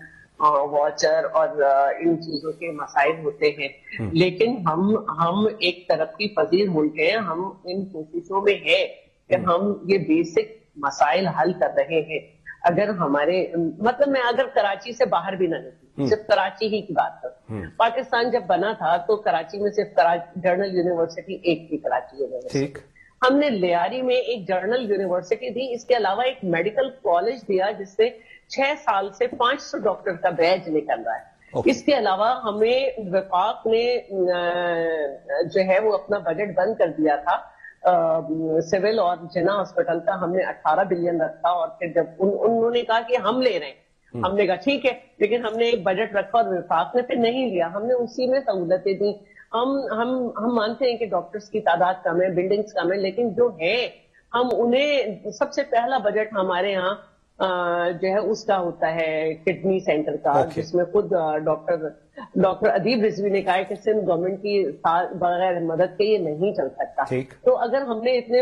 واچر اور ان چیزوں کے مسائل ہوتے ہیں، لیکن ہم ایک ترقی پذیر ملک ہیں. ہم ان کوششوں میں ہیں کہ ہم یہ بیسک مسائل حل کر رہے ہیں. اگر ہمارے مطلب میں اگر کراچی سے باہر بھی نہ نکلوں، صرف کراچی ہی کی بات کروں، پاکستان جب بنا تھا تو کراچی میں صرف جرنل یونیورسٹی ایک تھی، کراچی یونیورسٹی. ہم نے لیاری میں ایک جرنل یونیورسٹی دی، اس کے علاوہ ایک میڈیکل کالج دیا جس سے 6 سال سے 500 ڈاکٹر کا بیچ نکل رہا ہے. اس کے علاوہ ہمیں وفاق نے جو ہے وہ اپنا بجٹ بند کر دیا تھا سول اور جنا ہاسپٹل کا. ہم نے 18 بلین رکھا، اور پھر جب انہوں نے کہا کہ ہم لے رہے ہیں، ہم نے کہا ٹھیک ہے، لیکن ہم نے ایک بجٹ رکھا اور وفاق نے پھر نہیں لیا. ہم نے اسی میں سہولتیں دی. ہم مانتے ہیں کہ ڈاکٹرز کی تعداد کم ہے، بلڈنگز کم ہے، لیکن جو ہے ہم انہیں سب سے پہلا بجٹ ہمارے ہاں جو ہے اس کا ہوتا ہے کڈنی سینٹر کا، جس میں خود ڈاکٹر ادیب رضوی نے کہا ہے کہ سندھ گورنمنٹ کی بغیر مدد کے یہ نہیں چل سکتا. تو اگر ہم نے اتنے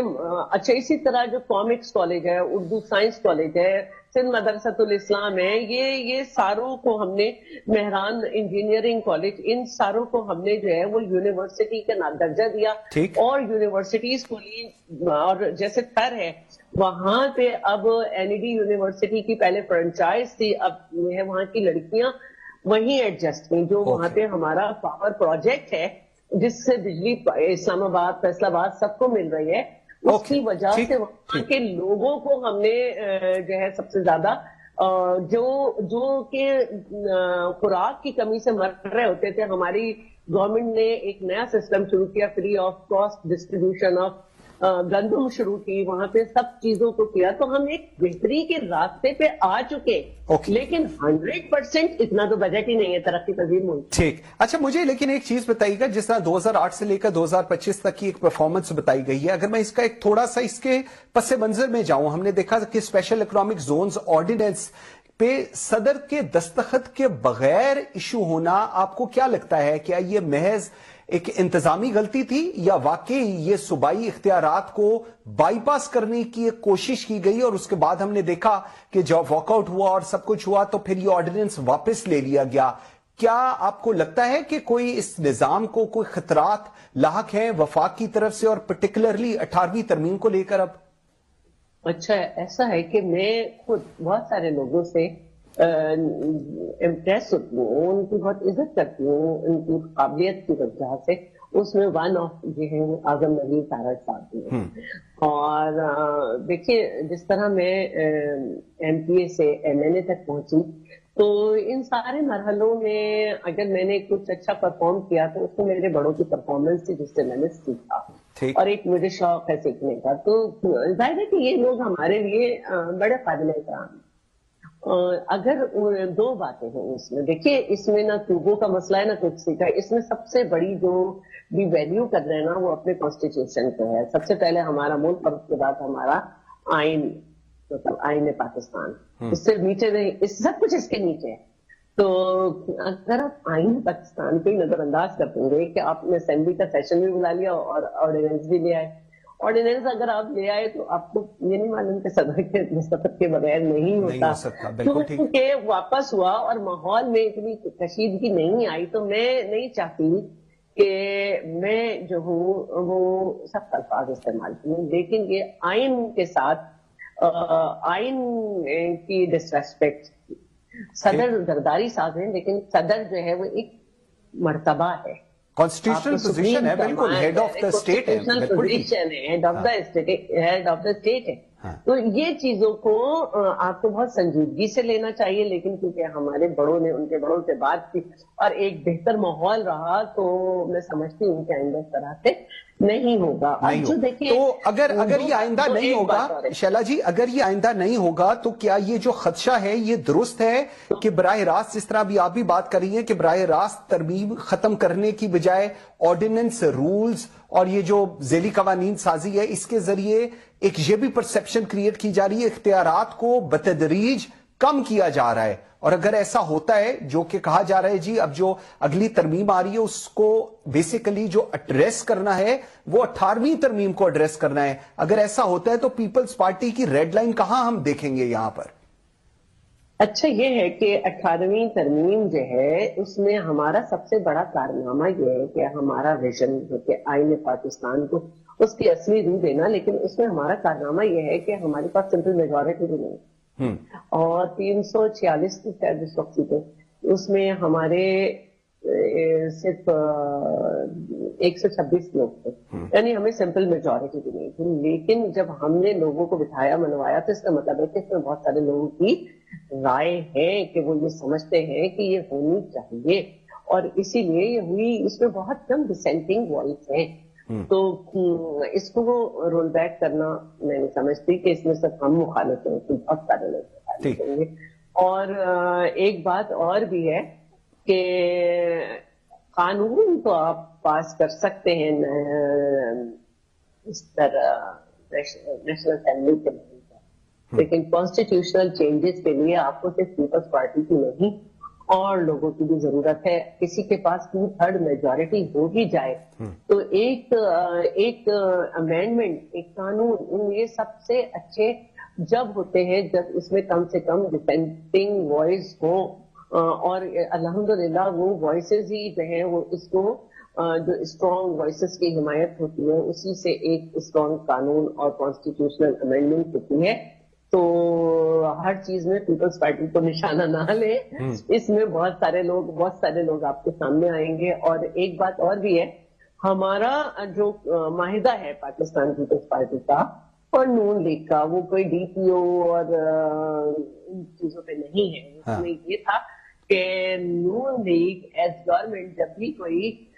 اچھا، اسی طرح جو کامکس کالج ہے، اردو سائنس کالج ہے، سندھ مدرسۃ الاسلام ہے، یہ ساروں کو ہم نے، مہران انجینئرنگ کالج، ان ساروں کو ہم نے جو ہے وہ یونیورسٹی کا درجہ دیا، اور یونیورسٹیز کو لی. اور جیسے تھر ہے وہاں پہ اب NED یونیورسٹی کی پہلے فرنچائز تھی، اب ہے وہاں کی لڑکیاں وہیں ایڈجسٹ ہوئی. جو وہاں پہ ہمارا پاور پروجیکٹ ہے جس سے بجلی اسلام آباد، فیصل آباد سب کو مل رہی ہے، اس کی وجہ سے وہاں کے لوگوں کو ہم نے جو ہے سب سے زیادہ جو کہ خوراک کی کمی سے مر رہے ہوتے تھے، ہماری گورنمنٹ نے ایک نیا سسٹم شروع کیا، free of cost distribution of گندم شروع کی، وہاں پہ سب چیزوں کو کیا. تو ہم ایک بہتری کے راستے پہ آ چکے، لیکن 100% اتنا تو بجٹ ہی نہیں ہے ترقی پذیر ملک. ٹھیک. اچھا مجھے لیکن ایک چیز بتائیے گا، جس طرح 2008 سے لے کر 2025 تک کی ایک پرفارمنس بتائی گئی ہے، اگر میں اس کا ایک تھوڑا سا اس کے پس منظر میں جاؤں، ہم نے دیکھا کہ اسپیشل اکنامک زونز آرڈیننس پہ صدر کے دستخط کے بغیر ایشو ہونا، آپ کو کیا لگتا ہے؟ کیا یہ محض ایک انتظامی غلطی تھی، یا واقعی یہ صوبائی اختیارات کو بائی پاس کرنے کی ایک کوشش کی گئی، اور اس کے بعد ہم نے دیکھا کہ جب واک آؤٹ ہوا اور سب کچھ ہوا تو پھر یہ آرڈیننس واپس لے لیا گیا؟ کیا آپ کو لگتا ہے کہ کوئی اس نظام کو کوئی خطرات لاحق ہیں وفاق کی طرف سے، اور پرٹیکولرلی 18ویں ترمیم کو لے کر؟ اب اچھا ایسا ہے کہ میں خود بہت سارے لوگوں سے امپریس ہوتی ہوں، ان کی بہت عزت کرتی ہوں، ان کی قابلیت کی وجہ سے. اس میں ون آف جو ہے اعظم نذیر تارڑ صاحب بھی ہیں. اور دیکھیے جس طرح میں MPA سے MNA تک پہنچی، تو ان سارے مرحلوں میں اگر میں نے کچھ اچھا پرفارم کیا تو اس میں میرے بڑوں کی پرفارمنس تھی جس سے میں نے سیکھا، اور ایک مجھے شوق ہے سیکھنے کا. تو ظاہر ہے کہ یہ لوگ ہمارے لیے بڑے قابل احترام ہیں. اگر 2 باتیں ہیں اس میں، دیکھیے اس میں نہ صوبوں کا مسئلہ ہے نہ کچھ سیکھا. اس میں سب سے بڑی جو بھی ویلیو کر رہے ہیں نا، وہ اپنے کانسٹیٹیوشن کو ہے. سب سے پہلے ہمارا ملک، اور اس کے بعد ہمارا آئین، مطلب آئین پاکستان. اس سے نیچے نہیں، اس سب کچھ اس کے نیچے ہے. تو اگر آپ آئین پاکستان کو ہی نظر انداز کر دیں گے کہ آپ نے اسمبلی کا سیشن بھی بلا لیا اور آرڈیننس بھی لے آئے. آرڈیننس اگر آپ لے آئے تو آپ کو یہ نہیں معلوم کہ صدر کے دستخط کے بغیر نہیں ہوتا، کیونکہ واپس ہوا اور ماحول میں اتنی کشیدگی نہیں آئی. تو میں نہیں چاہتی کہ میں جو ہوں وہ سخت الفاظ استعمال کروں، لیکن یہ آئین کے ساتھ आइन की डिसरेस्पेक्ट। सदर जरदारी साहब हैं, लेकिन सदर जो है वो एक मर्तबा है, कॉन्स्टिट्यूशनल पोजीशन है, बिल्कुल हेड ऑफ द स्टेट है, बिल्कुल पोजीशन है, हेड ऑफ द स्टेट है। तो ये चीजों को आपको बहुत संजीदगी से लेना चाहिए, लेकिन क्योंकि हमारे बड़ों ने उनके बड़ों से बात की और एक बेहतर माहौल रहा, तो मैं समझती हूँ कि आइंदा इस तरह से नहीं होगा। नहीं जो देखिए, तो अगर ये आइंदा नहीं होगा, शैला जी, अगर ये आइंदा नहीं होगा तो क्या ये जो खदशा है ये दुरुस्त है कि बराह रास्त, जिस तरह अभी आप भी बात कर रही हैं कि बराह रास्त तरमीम खत्म करने की बजाय ऑर्डिनेंस, रूल्स और ये जो ज़ेली कवानीन साजी है, इसके जरिए एक ये भी परसेप्शन क्रिएट की जा रही है, इख्तियारात को बतदरीज कम किया जा रहा है। और अगर ऐसा होता है, जो कि कहा जा रहा है जी, अब जो अगली तरमीम आ रही है उसको बेसिकली जो एड्रेस करना है वो 18वीं तरमीम को एड्रेस करना है, अगर ऐसा होता है तो पीपल्स पार्टी की रेड लाइन कहां हम देखेंगे यहां पर? अच्छा ये है कि 18वीं तरमीम जो है उसमें हमारा सबसे बड़ा कारनामा ये है कि हमारा विजन जो कि आईन पाकिस्तान को उसकी असली रूह देना, लेकिन उसमें हमारा कारनामा ये है कि हमारे पास सिंपल मेजॉरिटी भी नहीं और 346 की शायद इस वक्त सीटें, उसमें हमारे सिर्फ 126 लोग थे, यानी हमें सिंपल मेजॉरिटी भी नहीं थी। लेकिन जब हमने लोगों को बिठाया मनवाया तो इसका मतलब है कि इसमें बहुत सारे लोगों की राय है कि वो ये समझते हैं कि ये होनी चाहिए और इसीलिए ये हुई। इसमें बहुत कम डिसेंटिंग वॉइस है, तो इसको रोल बैक करना मैं नहीं समझती कि इसमें सिर्फ हम मुखालिफ हैं, बहुत सारे लोग मुखालिफ होंगे। और एक बात और भी है कि कानून तो आप पास कर सकते हैं इस तरह नेशनल असेंबली के, लेकिन कॉन्स्टिट्यूशनल चेंजेस के लिए आपको सिर्फ पीपल्स पार्टी की नहीं और लोगों की भी जरूरत है। किसी के पास 2/3 मेजॉरिटी हो भी जाए तो एक अमेंडमेंट, एक कानून, ये सबसे अच्छे जब होते हैं जब इसमें कम से कम डिसेंटिंग वॉइस हो और अल्हम्दुलिल्लाह वो वॉइसेस ही जो है वो इसको जो स्ट्रॉन्ग वॉइसेस की हिमायत होती है उसी से एक स्ट्रॉन्ग कानून और कॉन्स्टिट्यूशनल अमेंडमेंट होती है। तो हर चीज में पीपल्स पार्टी को निशाना ना ले, इसमें बहुत सारे लोग आपके सामने आएंगे। और एक बात और भी है, हमारा जो माहिदा है पाकिस्तान पीपल्स पार्टी का और नून लीग का, वो कोई DPO और इन चीजों पे नहीं है। उसमें ये था कि नून लीग एज गवर्नमेंट जब भी कोई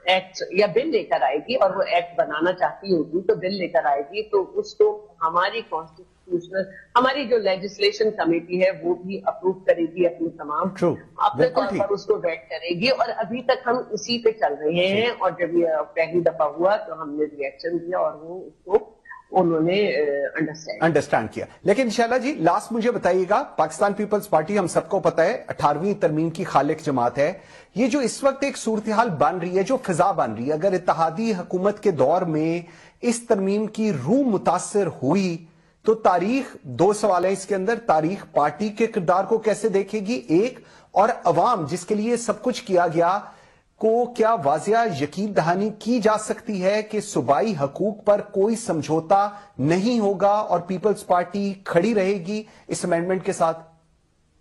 एक्ट या बिल लेकर आएगी और वो एक्ट बनाना चाहती होगी तो बिल लेकर आएगी तो उसको हमारी कॉन्स्टिट्यूशनल, हमारी जो लेजिस्लेशन कमेटी है वो भी अप्रूव करेगी अपनी तमाम अपने तौर पर उसको वेट करेगी। और अभी तक हम इसी पे चल रहे हैं और जब ये पहली दफा हुआ तो हमने रिएक्शन दिया और वो उसको उन्होंने अंडरस्टैंड किया। लेकिन शैला जी, लास्ट मुझे बताइएगा, पाकिस्तान पीपल्स पार्टी हम सबको पता है 18वीं तरमीम की खालिक जमात है। ये जो इस वक्त एक सूरत हाल बन रही है, जो फिजा बन रही है, अगर इत्तेहादी हुकूमत के दौर में इस तरमीम की रूह मुतासर हुई तो तारीख, 2 सवाल है इसके अंदर, तारीख पार्टी के किरदार को कैसे देखेगी एक, और अवाम जिसके लिए सब कुछ किया गया को क्या वाजिया यकीन दहानी की जा सकती है कि सूबाई हकूक पर कोई समझौता नहीं होगा और पीपल्स पार्टी खड़ी रहेगी इस अमेंडमेंट के साथ?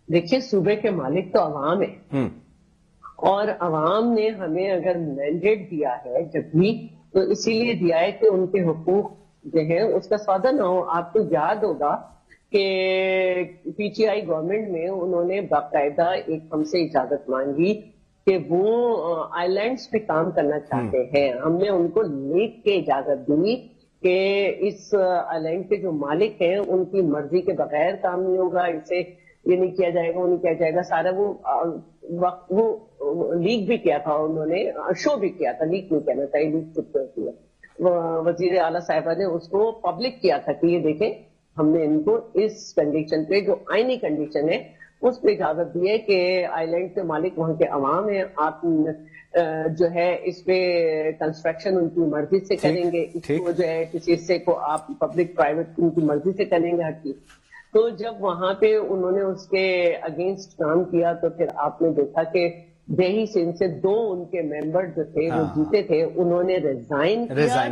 देखिए, सूबे के मालिक तो अवाम है और अवाम ने हमें अगर मैंडेट दिया है जब भी, तो इसीलिए दिया है कि उनके हुकूक जो है उसका सौदा ना हो। आपको याद होगा कि PTI गवर्नमेंट में उन्होंने बाकायदा एक हमसे इजाजत मांगी कि वो आइलैंड्स पे काम करना चाहते हैं। हमने उनको लिख के इजाजत दी कि इस आइलैंड के जो मालिक हैं उनकी मर्जी के बगैर काम नहीं होगा, इसे ये नहीं किया जाएगा, वो नहीं किया जाएगा। सारा वो लीक भी किया था उन्होंने, शो भी किया था, लीक नहीं कहना चाहिए, लीक चुप होती है। वजीर आला साहिबा ने उसको पब्लिक किया था कि ये देखें हमने इनको इस कंडीशन पे, जो आईनी कंडीशन है, उस पर इजाजत दी है कि आइलैंड के मालिक वहां के अवाम है, आप जो है इस पे कंस्ट्रक्शन उनकी मर्जी से करेंगे, इसको जो है किसी हिस्से को आप पब्लिक प्राइवेट उनकी मर्जी से करेंगे हर चीज। तो जब वहां पे उन्होंने उसके अगेंस्ट काम किया तो फिर आपने देखा कि देही सिंह से 2 उनके मेंबर जो थे वो जीते थे, उन्होंने रिजाइन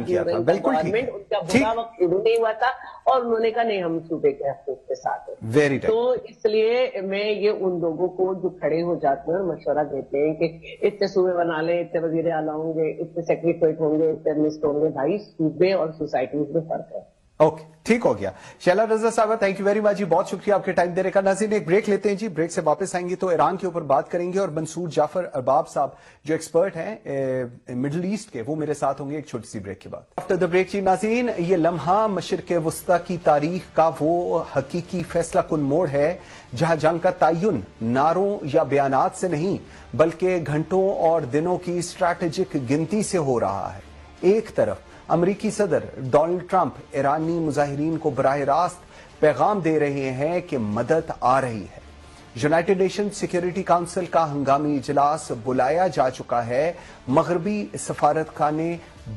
किया था। बिल्कुल गवर्नमेंट, उनका बुरा वक्त शुरू नहीं हुआ था और उन्होंने कहा नहीं हम सूबे के हकूक़ के साथ हैं। वेरी तो इसलिए मैं ये उन लोगों को जो खड़े हो जाते हैं मशवरा देते हैं कि इतने सूबे बना ले, इतने वजीर आला होंगे, इतने सेक्रेटरी होंगे, इतने मिनिस्टर होंगे, भाई सूबे और सोसाइटीज में फर्क है। ओके, ठीक हो गया। शैला रजा साहब, थैंक यू वेरी मच जी, बहुत शुक्रिया आपके टाइम देने का। नाज़रीन, एक ब्रेक लेते हैं जी, ब्रेक से वापस आएंगे तो ईरान के ऊपर बात करेंगे और मंसूर जाफर अरबाब साहब जो एक्सपर्ट हैं मिडल ईस्ट के, वो मेरे साथ होंगे एक छोटी सी ब्रेक के बाद। आफ्टर द ब्रेक जी नाज़रीन, ये लम्हा मशरिक़ वस्ता की तारीख का वो हकीकी फैसला कुन मोड़ है जहां जंग का तयन नारों या बयानात से नहीं बल्कि घंटों और दिनों की स्ट्रैटेजिक गिनती से हो रहा है। एक तरफ अमरीकी सदर डोनाल्ड ट्रंप ईरानी मुजाहिरीन को बराह रास्त पैगाम दे रहे हैं कि मदद आ रही है। यूनाइटेड नेशन सिक्योरिटी काउंसिल का हंगामी इजलास बुलाया जा चुका है। मगरबी सफारत खाने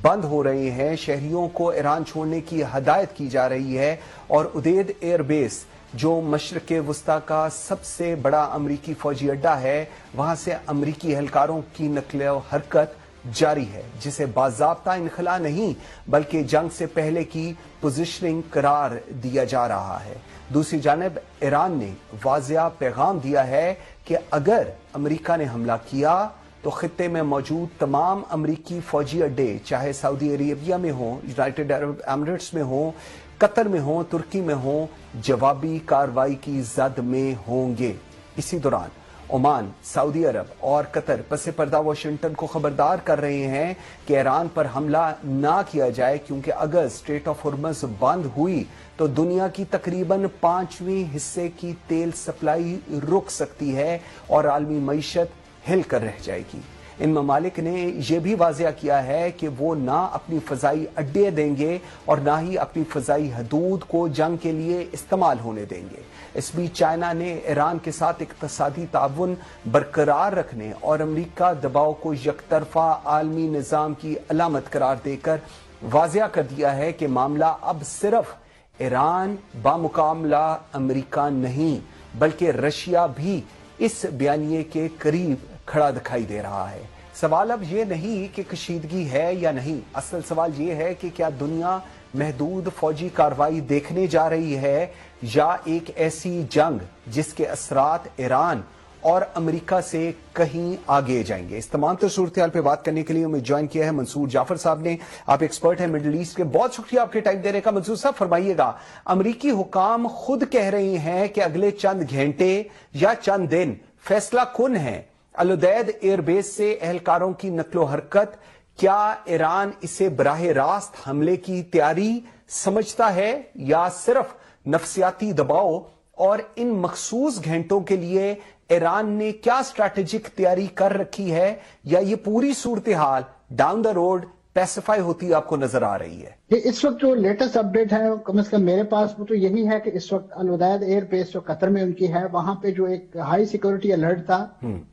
बंद हो रहे हैं, शहरियों को ईरान छोड़ने की हदायत की जा रही है और उदेद एयरबेस जो मशरिक़ वस्ता का सबसे बड़ा अमरीकी फौजी अड्डा है, वहां से अमरीकी एहलकारों की नकलो हरकत जारी है, जिसे बाज़ाब्ता इनखला नहीं बल्कि जंग से पहले की पोजीशनिंग करार दिया जा रहा है। दूसरी जानिब ईरान ने वाज़िया पैगाम दिया है कि अगर अमेरिका ने हमला किया तो खित्ते में मौजूद तमाम अमरीकी फौजी अड्डे, चाहे सऊदी अरेबिया में हो, यूनाइटेड अरब एमिरेट्स में हो, कतर में हो, तुर्की में हो, जवाबी कार्रवाई की जद में होंगे। इसी दौरान ओमान, सऊदी अरब और कतर पसे पर्दा वाशिंगटन को खबरदार कर रहे हैं कि ईरान पर हमला ना किया जाए, क्योंकि अगर स्ट्रेट ऑफ हॉर्मज़ बंद हुई तो दुनिया की तकरीबन 5वें हिस्से की तेल सप्लाई रुक सकती है और आलमी मईशत हिल कर रह जाएगी। इन ममालिक ने यह भी वाज़िया किया है कि वो ना अपनी फ़ज़ाई अड्डे देंगे और ना ही अपनी फ़ज़ाई हदूद को जंग के लिए इस्तेमाल होने देंगे। इस बीच चाइना ने ईरान के साथ इक़्तिसादी ताउन बरकरार रखने और अमरीका दबाव को यकतरफा आलमी निज़ाम की अलामत करार देकर वाज़िया कर दिया है कि मामला अब सिर्फ ईरान बामुकामला अमरीका नहीं बल्कि रशिया भी इस बयानिए के करीब खड़ा दिखाई दे रहा है। सवाल अब ये नहीं कि कशीदगी है या नहीं, असल सवाल ये है कि क्या दुनिया महदूद फौजी कार्रवाई देखने जा रही है या एक ऐसी जंग जिसके असरात ईरान और अमेरिका से कहीं आगे जाएंगे। इस तमाम सूरत हाल पे बात करने के लिए हमें ज्वाइन किया है मंसूर जाफर साहब ने। आप एक्सपर्ट हैं मिडिल ईस्ट के, बहुत शुक्रिया आपके टाइम देने का। मंसूर साहब फरमाइएगा, अमरीकी हुकाम खुद कह रहे हैं कि अगले चंद घंटे या चंद दिन फैसला कुन है अलुदैद एयरबेस से एहलकारों की नकलो हरकत। क्या ईरान इसे बराह रास्त हमले की तैयारी समझता है या सिर्फ नफसियाती दबाव? और इन मखसूस घंटों के लिए ईरान ने क्या स्ट्रैटेजिक तैयारी कर रखी है या ये पूरी सूरत हाल डाउन द रोड पैसिफाई होती आपको नजर आ रही है? इस वक्त जो लेटेस्ट अपडेट है कम से कम मेरे पास वो तो यही है कि इस वक्त अल उदैद एयर बेस जो कतर में उनकी है, वहां पे जो एक हाई सिक्योरिटी अलर्ट था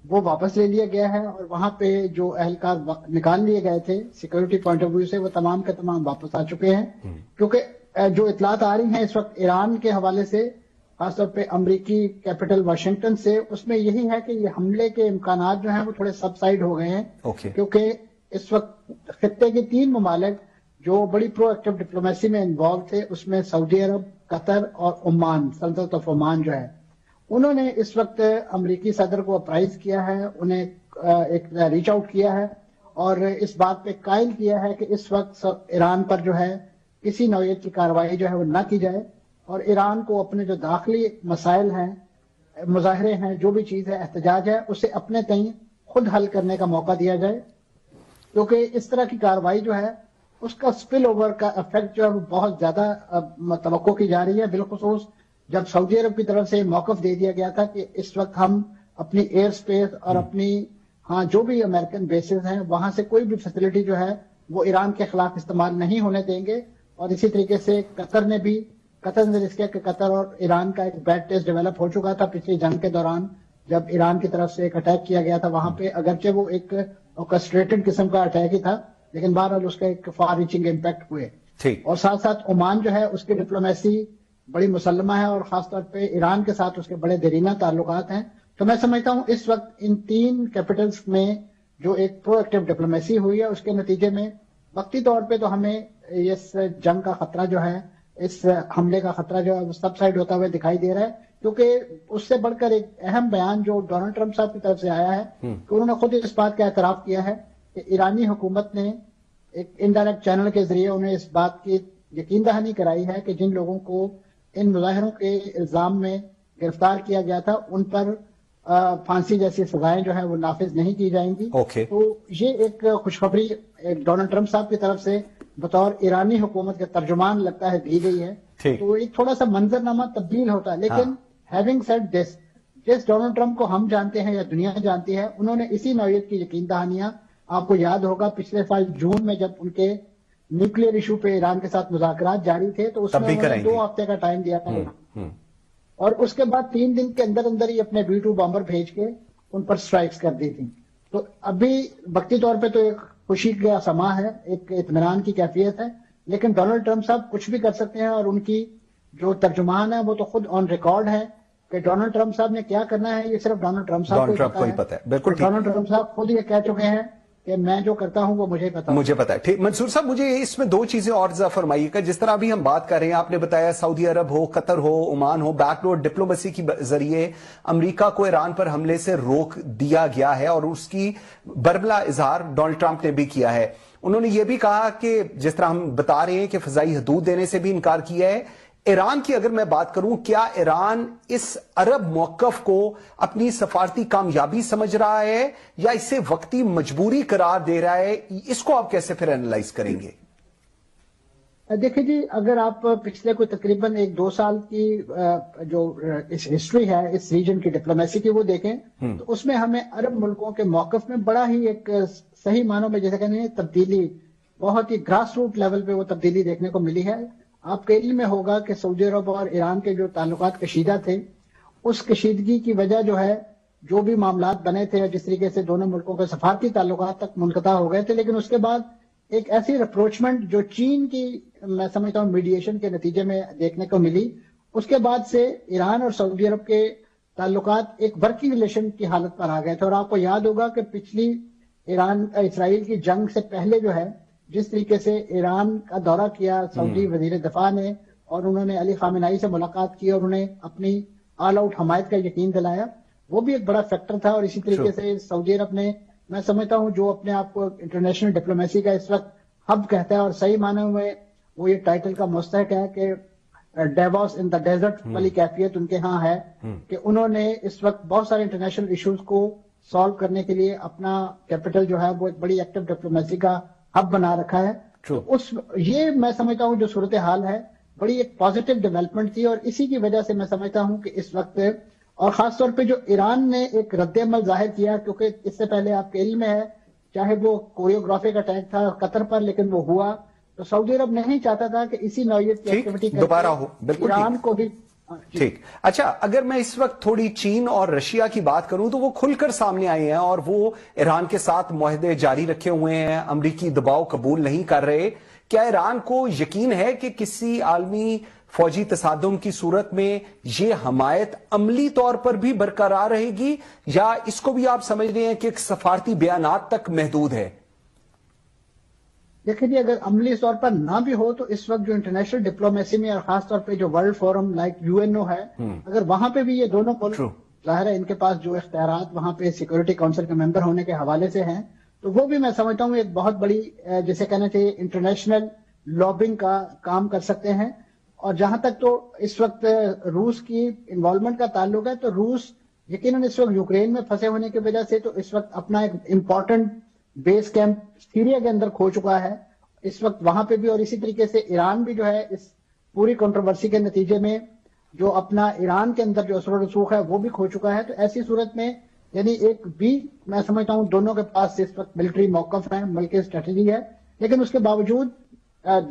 वो वापस ले लिया गया है और वहां पे जो एहलकार निकाल लिए गए थे सिक्योरिटी पॉइंट ऑफ व्यू से, वो तमाम के तमाम वापस आ चुके हैं। क्योंकि जो इतलात आ रही हैं इस वक्त ईरान के हवाले से, खासतौर पे अमरीकी कैपिटल वाशिंगटन से, उसमें यही है कि ये हमले के इम्कानात जो हैं वो थोड़े सबसाइड हो गए हैं। क्योंकि इस वक्त खित्ते के 3 ममालिक जो बड़ी प्रोएक्टिव डिप्लोमेसी में इन्वॉल्व थे, उसमें सऊदी अरब, कतर और ओमान, सल्तनत ऑफ ओमान जो है, उन्होंने इस वक्त अमरीकी सदर को अप्राइज किया है, उन्हें एक रीच आउट किया है और इस बात पे कायल किया है कि इस वक्त ईरान पर जो है किसी नौयत की कार्रवाई जो है वो न की जाए और ईरान को अपने जो दाखिली मसाइल हैं, मुजाहरे हैं, जो भी चीज है, एहतजाज है, उसे अपने तय खुद हल करने का मौका दिया जाए। क्योंकि इस तरह की कार्रवाई जो है उसका स्पिल ओवर का इफेक्ट जो है वो बहुत ज्यादा तवक्को की जा रही है। बिलखुसूस जब सऊदी अरब की तरफ से मौकफ दे दिया गया था कि इस वक्त हम अपनी एयर स्पेस और अपनी जो भी अमेरिकन बेसेस हैं वहां से कोई भी फैसिलिटी जो है वो ईरान के खिलाफ इस्तेमाल नहीं होने देंगे। और इसी तरीके से कतर ने रिस्क कि कतर और ईरान का एक बैड टेस्ट डेवलप हो चुका था पिछली जंग के दौरान, जब ईरान की तरफ से एक अटैक किया गया था वहां पे, अगरचे वो एक ऑर्केस्ट्रेटेड किस्म का अटैक ही था लेकिन बहरहाल उसका एक फार रीचिंग इम्पैक्ट हुए। और साथ साथ ओमान जो है उसकी डिप्लोमेसी बड़ी मुसल्लमा है और खासतौर पे ईरान के साथ उसके बड़े देरीना ताल्लुकात हैं। تو میں سمجھتا ہوں اس وقت ان تین کیپٹلز میں جو ایک پرو ایکٹیو ڈپلومیسی ہوئی ہے اس کے نتیجے میں وقتی طور پہ تو ہمیں اس جنگ کا خطرہ جو ہے، اس حملے کا خطرہ جو ہے وہ سب سائڈ ہوتا ہوا دکھائی دے رہا ہے، کیونکہ اس سے بڑھ کر ایک اہم بیان جو ڈونلڈ ٹرمپ صاحب کی طرف سے آیا ہے کہ انہوں نے خود اس بات کا اعتراف کیا ہے کہ ایرانی حکومت نے ایک انڈائریکٹ چینل کے ذریعے انہیں اس بات کی یقین دہانی کرائی ہے کہ جن لوگوں کو ان مظاہروں کے الزام میں گرفتار کیا گیا تھا ان پر پھانسی جیسی سزائیں جو ہے وہ نافذ نہیں کی جائیں گی. تو یہ ایک خوشخبری ڈونلڈ ٹرمپ صاحب کی طرف سے بطور ایرانی حکومت کے ترجمان لگتا ہے دی گئی ہے. تو ایک تھوڑا سا منظرنامہ تبدیل ہوتا ہے، لیکن ہیونگ سیڈ دس، جس ڈونلڈ ٹرمپ کو ہم جانتے ہیں یا دنیا جانتی ہے، انہوں نے اسی نوعیت کی یقین دہانیاں، آپ کو یاد ہوگا پچھلے سال جون میں جب ان کے نیوکلیئر ایشو پہ ایران کے ساتھ مذاکرات جاری تھے تو اس میں انہوں نے 2 ہفتے کا ٹائم دیا تھا اور اس کے بعد 3 دن کے اندر اندر ہی اپنے B-2 بامبر بھیج کے ان پر سٹرائکس کر دی تھی. تو ابھی وقتی طور پہ تو ایک خوشی کا سما ہے، ایک اطمینان کی کیفیت ہے، لیکن ڈونلڈ ٹرمپ صاحب کچھ بھی کر سکتے ہیں اور ان کی جو ترجمان ہے وہ تو خود آن ریکارڈ ہے کہ ڈونلڈ ٹرمپ صاحب نے کیا کرنا ہے یہ صرف ڈونلڈ ٹرمپ صاحب کو ہی پتا ہے. بالکل ڈونلڈ ٹرمپ صاحب خود یہ کہہ چکے ہیں کہ میں جو کرتا ہوں وہ مجھے پتا ہے. ٹھیک منصور صاحب، مجھے اس میں 2 چیزیں اور فرمائیے گا. جس طرح ابھی ہم بات کر رہے ہیں، آپ نے بتایا سعودی عرب ہو، قطر ہو، عمان ہو، بیک ڈور ڈپلومیسی کے ذریعے امریکہ کو ایران پر حملے سے روک دیا گیا ہے اور اس کی بربلا اظہار ڈونلڈ ٹرمپ نے بھی کیا ہے. انہوں نے یہ بھی کہا کہ جس طرح ہم بتا رہے ہیں کہ فضائی حدود دینے سے بھی انکار کیا ہے. ایران کی اگر میں بات کروں، کیا ایران اس عرب موقف کو اپنی سفارتی کامیابی سمجھ رہا ہے یا اسے وقتی مجبوری قرار دے رہا ہے؟ اس کو آپ کیسے پھر اینالائز کریں گے؟ دیکھیں جی، اگر آپ پچھلے کوئی تقریباً 1-2 سال کی جو اس ہسٹری ہے اس ریجن کی ڈپلومیسی کی وہ دیکھیں تو اس میں ہمیں عرب ملکوں کے موقف میں بڑا ہی ایک صحیح معنوں میں جیسے کہتے ہیں تبدیلی، بہت ہی گراس روٹ لیول پہ وہ تبدیلی دیکھنے کو ملی ہے. آپ کے علم میں ہوگا کہ سعودی عرب اور ایران کے جو تعلقات کشیدہ تھے، اس کشیدگی کی وجہ جو ہے جو بھی معاملات بنے تھے جس طریقے سے دونوں ملکوں کے سفارتی تعلقات تک منقطع ہو گئے تھے، لیکن اس کے بعد ایک ایسی اپروچمنٹ جو چین کی میں سمجھتا ہوں میڈیشن کے نتیجے میں دیکھنے کو ملی، اس کے بعد سے ایران اور سعودی عرب کے تعلقات ایک ورکنگ ریلیشن کی حالت پر آ گئے تھے. اور آپ کو یاد ہوگا کہ پچھلی ایران اسرائیل کی جنگ سے پہلے جو ہے جس طریقے سے ایران کا دورہ کیا سعودی وزیر دفاع نے اور انہوں نے علی خامنائی سے ملاقات کی اور انہیں اپنی آل آؤٹ حمایت کا یقین دلایا، وہ بھی ایک بڑا فیکٹر تھا. اور اسی طریقے سے سعودی عرب نے، میں سمجھتا ہوں، جو اپنے آپ کو انٹرنیشنل ڈپلومیسی کا اس وقت ہب کہتا ہے اور صحیح معنوں میں وہ یہ ٹائٹل کا مستحق ہے کہ ڈیووس ان دا ڈیزرٹ والی کیفیت ان کے ہاں ہے کہ انہوں نے اس وقت بہت سارے انٹرنیشنل ایشوز کو سالو کرنے کے لیے اپنا کیپٹل جو ہے وہ ایک بڑی ایکٹیو ڈپلومیسی کا ہب بنا رکھا ہے. یہ میں سمجھتا ہوں جو صورتحال ہے بڑی ایک پازیٹیو ڈیولپمنٹ تھی اور اسی کی وجہ سے میں سمجھتا ہوں کہ اس وقت اور خاص طور پہ جو ایران نے ایک رد عمل ظاہر کیا، کیونکہ اس سے پہلے آپ کے علم میں ہے چاہے وہ کوریوگرافک اٹیک تھا قطر پر لیکن وہ ہوا، تو سعودی عرب نہیں چاہتا تھا کہ اسی نوعیت کی ایکٹیویٹی دوبارہ ہو. بالکل ایران کو بھی ٹھیک. اچھا، اگر میں اس وقت تھوڑی چین اور رشیا کی بات کروں تو وہ کھل کر سامنے آئے ہیں اور وہ ایران کے ساتھ معاہدے جاری رکھے ہوئے ہیں، امریکی دباؤ قبول نہیں کر رہے. کیا ایران کو یقین ہے کہ کسی عالمی فوجی تصادم کی صورت میں یہ حمایت عملی طور پر بھی برقرار رہے گی یا اس کو بھی آپ سمجھ رہے ہیں کہ ایک سفارتی بیانات تک محدود ہے؟ دیکھیں جی، اگر عملی طور پر نہ بھی ہو تو اس وقت جو انٹرنیشنل ڈپلومیسی میں اور خاص طور پہ جو ورلڈ فورم لائک UNO ہے، اگر وہاں پہ بھی یہ دونوں ملک ظاہر ہے ان کے پاس جو اختیارات وہاں پہ سیکورٹی کونسل کے ممبر ہونے کے حوالے سے ہیں، تو وہ بھی میں سمجھتا ہوں ایک بہت بڑی جسے کہنا چاہیے انٹرنیشنل لابنگ کا کام کر سکتے ہیں. اور جہاں تک تو اس وقت روس کی انوالومنٹ کا تعلق ہے تو روس یقیناً اس وقت یوکرین میں پھنسے ہونے کی وجہ سے تو اس وقت اپنا ایک امپورٹنٹ بیس کیمپ سیریا کے اندر کھو چکا ہے اس وقت وہاں پہ بھی، اور اسی طریقے سے ایران بھی جو ہے اس پوری کنٹروورسی کے نتیجے میں جو اپنا ایران کے اندر جو اثر و رسوخ ہے وہ بھی کھو چکا ہے. تو ایسی صورت میں یعنی ایک بھی میں سمجھتا ہوں دونوں کے پاس اس وقت ملٹری موقف ہے، ملکی اسٹریٹجی ہے، لیکن اس کے باوجود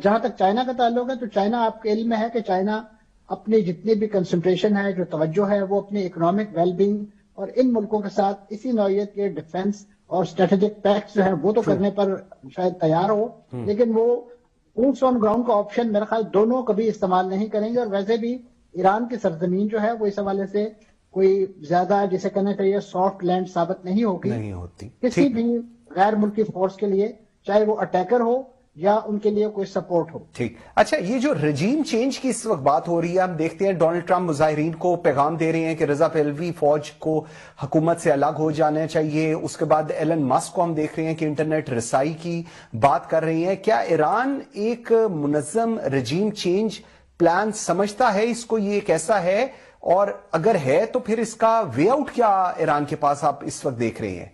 جہاں تک چائنا کا تعلق ہے تو چائنا آپ کے علم میں ہے کہ چائنا اپنی جتنی بھی کنسنٹریشن ہے، جو توجہ ہے، وہ اپنی اکنامک ویل بینگ اور ان ملکوں کے ساتھ اسی نوعیت کے ڈیفنس اور اسٹریٹجک پیکٹس جو ہے وہ تو کرنے پر شاید تیار ہو، لیکن وہ بوٹس آن گراؤنڈ کا آپشن میرا خیال دونوں کبھی استعمال نہیں کریں گے. اور ویسے بھی ایران کی سرزمین جو ہے وہ اس حوالے سے कोई ज्यादा जिसे कहना चाहिए सॉफ्ट लैंड साबित नहीं होगी नहीं होती किसी भी गैर मुल्की फोर्स के लिए, चाहे वो अटैकर हो या उनके लिए कोई सपोर्ट हो। ठीक। अच्छा, ये जो रजीम चेंज की इस वक्त बात हो रही है, हम देखते हैं डोनाल्ड ट्रंप मुजाहिरीन को पैगाम दे रहे हैं कि रजा पहलवी फौज को हुकूमत से अलग हो जाना चाहिए। उसके बाद एलन मस्क को हम देख रहे हैं कि इंटरनेट रसाई की बात कर रही हैं। क्या ईरान एक मुनज़्ज़म रजीम चेंज प्लान समझता है इसको, ये कैसा है, और अगर है तो फिर इसका वे आउट क्या ईरान के पास आप इस वक्त देख रहे हैं?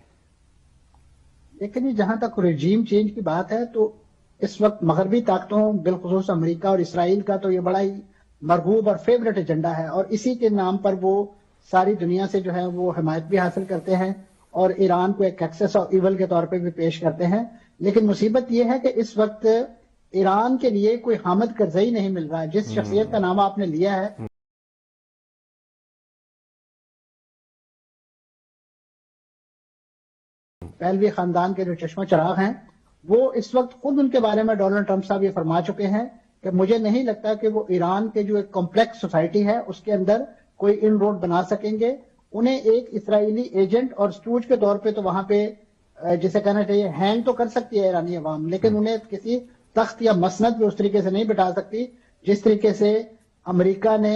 लेकिन जहां तक रजीम चेंज की बात है तो इस वक्त मगरबी ताकतों बिलखुसूस अमेरिका और इसराइल का तो ये बड़ा ही मरगूब और फेवरेट एजेंडा है, और इसी के नाम पर वो सारी दुनिया से जो है वो हिमायत भी हासिल करते हैं और ईरान को एक एक्सेस ऑफ इवल के तौर पे भी पेश करते हैं। लेकिन मुसीबत ये है कि इस वक्त ईरान के लिए कोई हामिद करजई नहीं मिल रहा है। जिस शख्सियत का नाम आपने लिया है, पहलवी खानदान के जो चश्मा चराग हैं, वो इस वक्त खुद उनके बारे में डोनाल्ड ट्रंप साहब ये फरमा चुके हैं कि मुझे नहीं लगता कि वो ईरान के जो एक कॉम्प्लेक्स सोसाइटी है उसके अंदर कोई इन रोड बना सकेंगे। उन्हें एक इसराइली एजेंट और स्टूज के तौर पे तो वहां पे जिसे कहना चाहिए हैंग तो कर सकती है ईरानी अवाम, लेकिन उन्हें किसी तख्त या मसनद पे उस तरीके से नहीं बिठा सकती जिस तरीके से अमेरिका ने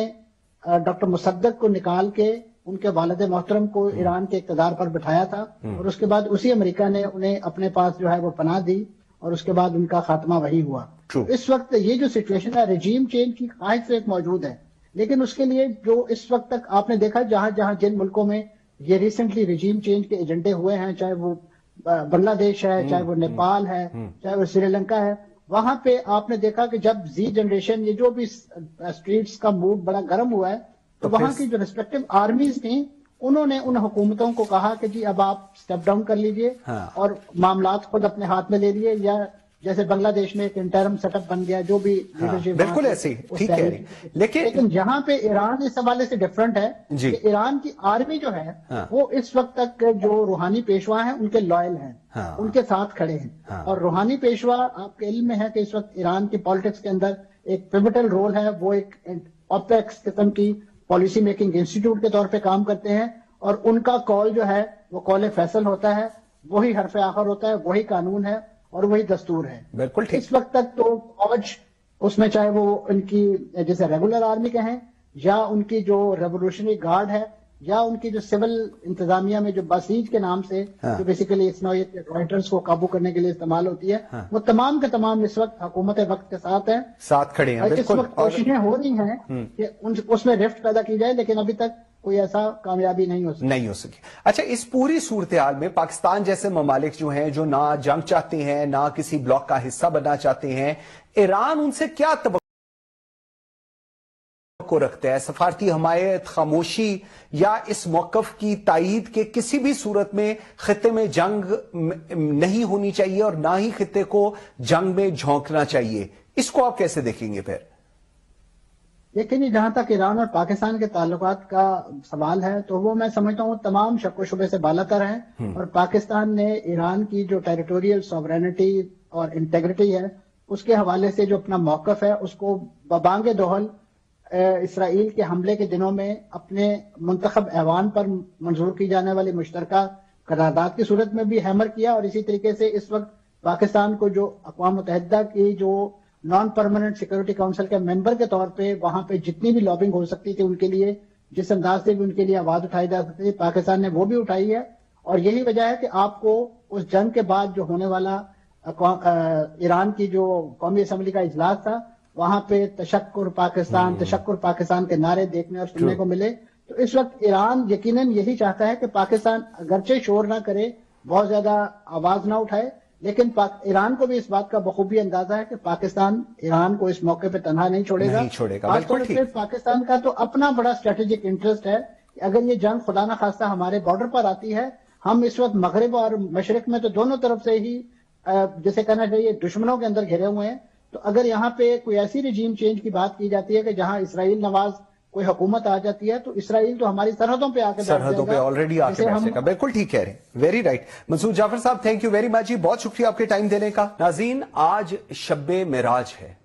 डॉक्टर मुसद्दक को निकाल के उनके वालिद मोहतरम को ईरान के इक़्तिदार पर बिठाया था, और उसके बाद उसी अमेरिका ने उन्हें अपने पास जो है वो पनाह दी और उसके बाद उनका खात्मा वही हुआ। इस वक्त ये जो सिचुएशन है, रजीम चेंज की ख्वाहिश तो एक मौजूद है, लेकिन उसके लिए जो इस वक्त तक आपने देखा जहां जहां जिन मुल्कों में ये रिसेंटली रजीम चेंज के एजेंडे हुए हैं, चाहे वो बांग्लादेश है, चाहे वो नेपाल है, चाहे वो श्रीलंका है, वहां पे आपने देखा कि जब जी जनरेशन ये जो भी स्ट्रीट्स का मूड बड़ा गर्म हुआ है तो वहां की जो रिस्पेक्टिव आर्मीज थी उन्होंने उन हुकूमतों को कहा कि जी अब आप स्टेप डाउन कर लीजिए और मामलात खुद अपने हाथ में ले लिए, या जैसे बांग्लादेश में एक इंटरम सेटअप बन गया जो भी लीडरशिप बिल्कुल ऐसे ही, ठीक है। लेकिन जहां पे ईरान इस हवाले से डिफरेंट है कि ईरान की आर्मी जो है वो इस वक्त तक जो रूहानी पेशवा हैं उनके लॉयल हैं, उनके साथ खड़े हैं। और रूहानी पेशवा आपके इल्म में है कि इस वक्त ईरान की पॉलिटिक्स के अंदर एक पिवटल रोल है, वो एक ऑपेक्स किस्म की पॉलिसी मेकिंग इंस्टीट्यूट के तौर पे काम करते हैं, और उनका कॉल जो है वो कॉल फैसल होता है, वही हरफ आखिर होता है, वही कानून है और वही दस्तूर है। बिल्कुल ठीक। इस वक्त तक तो फौज उसमें चाहे वो उनकी जैसे रेगुलर आर्मी कहें या उनकी जो रेवोल्यूशनरी गार्ड है या उनकी जो सिविल इंतजामिया में जो बसीज के नाम से जो बेसिकली इस नौयत के राइटर्स को काबू करने के लिए इस्तेमाल होती है, वो तमाम के तमाम इस वक्त हुकूमत वक्त के साथ हैं, साथ खड़े हैं। इस वक्त कोशिशें हो रही हैं कि उसमें रिफ्ट पैदा की जाए, लेकिन अभी तक कोई ऐसा कामयाबी नहीं हो सकी। अच्छा, इस पूरी सूरत हाल में पाकिस्तान जैसे ममालिक जो हैं, जो ना जंग चाहते हैं ना किसी ब्लॉक का हिस्सा बनना चाहते हैं, ईरान उनसे क्या को रखता है? सफारती हमायत, खामोशी, या इस मौकफ की तायीद के किसी भी सूरत में खित्ते में जंग नहीं होनी चाहिए और ना ही खित्ते को जंग में झोंकना चाहिए? इसको आप कैसे देखेंगे फिर? लेकिन जहां तक ईरान और पाकिस्तान के ताल्लुकात का सवाल है तो वो मैं समझता हूँ तमाम शक शुबे से बालातर है, और पाकिस्तान ने ईरान की जो टेरिटोरियल सॉवरेनिटी और इंटेग्रिटी है उसके हवाले से जो अपना मौकफ है उसको बबांगे दोहल इसराइल के हमले के दिनों में अपने मुंतखब ऐवान पर मंजूर की जाने वाली मुश्तरका करारदाद की सूरत में भी हैमर किया, और इसी तरीके से इस वक्त पाकिस्तान को जो अक़वाम मुत्तहिदा की जो नॉन परमानेंट सिक्योरिटी काउंसिल के मेंबर के तौर पे वहां पे जितनी भी लॉबिंग हो सकती थी उनके लिए, जिस अंदाज से भी उनके लिए आवाज उठाई जा सकती थी, पाकिस्तान ने वो भी उठाई है। और यही वजह है कि आपको उस जंग के बाद जो होने वाला ईरान की जो कौमी असम्बली का इजलास था वहां पे तशक्कुर पाकिस्तान के नारे देखने और सुनने को मिले। तो इस वक्त ईरान यकीनन यही चाहता है कि पाकिस्तान अगरचे शोर ना करे, बहुत ज्यादा आवाज ना उठाए, लेकिन ईरान को भी इस बात का बखूबी अंदाजा है कि पाकिस्तान ईरान को इस मौके पे तनहा नहीं छोड़ेगा। खासतौर पे पाकिस्तान का तो अपना बड़ा स्ट्रेटेजिक इंटरेस्ट है कि अगर ये जंग खुदा ना खास्ता हमारे बॉर्डर पर आती है, हम इस वक्त मगरिब और मशरिक में तो दोनों तरफ से ही जैसे कहना चाहिए दुश्मनों के अंदर घिरे हुए हैं। तो अगर यहाँ पे कोई ऐसी रजीम चेंज की बात की जाती है कि जहां इसराइल नवाज कोई हुकूमत आ जाती है तो इसराइल तो हमारी सरहदों पे आके सरहदों पे ऑलरेडी आके बैठेगा। बिल्कुल ठीक कह रहे हैं, वेरी राइट। मंसूर जाफर साहब, थैंक यू वेरी मच जी, बहुत शुक्रिया आपके टाइम देने का। नाज़रीन, आज शब्बे मेराज है,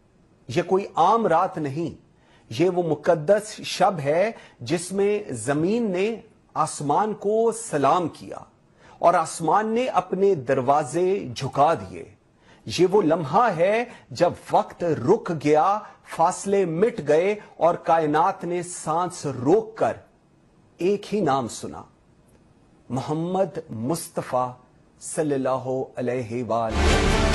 ये कोई आम रात नहीं, یہ وہ مقدس شب ہے جس میں زمین نے آسمان کو سلام کیا اور آسمان نے اپنے دروازے جھکا دیے. یہ وہ لمحہ ہے جب وقت رک گیا، فاصلے مٹ گئے اور کائنات نے سانس روک کر ایک ہی نام سنا، محمد مصطفیٰ صلی اللہ علیہ وآلہ.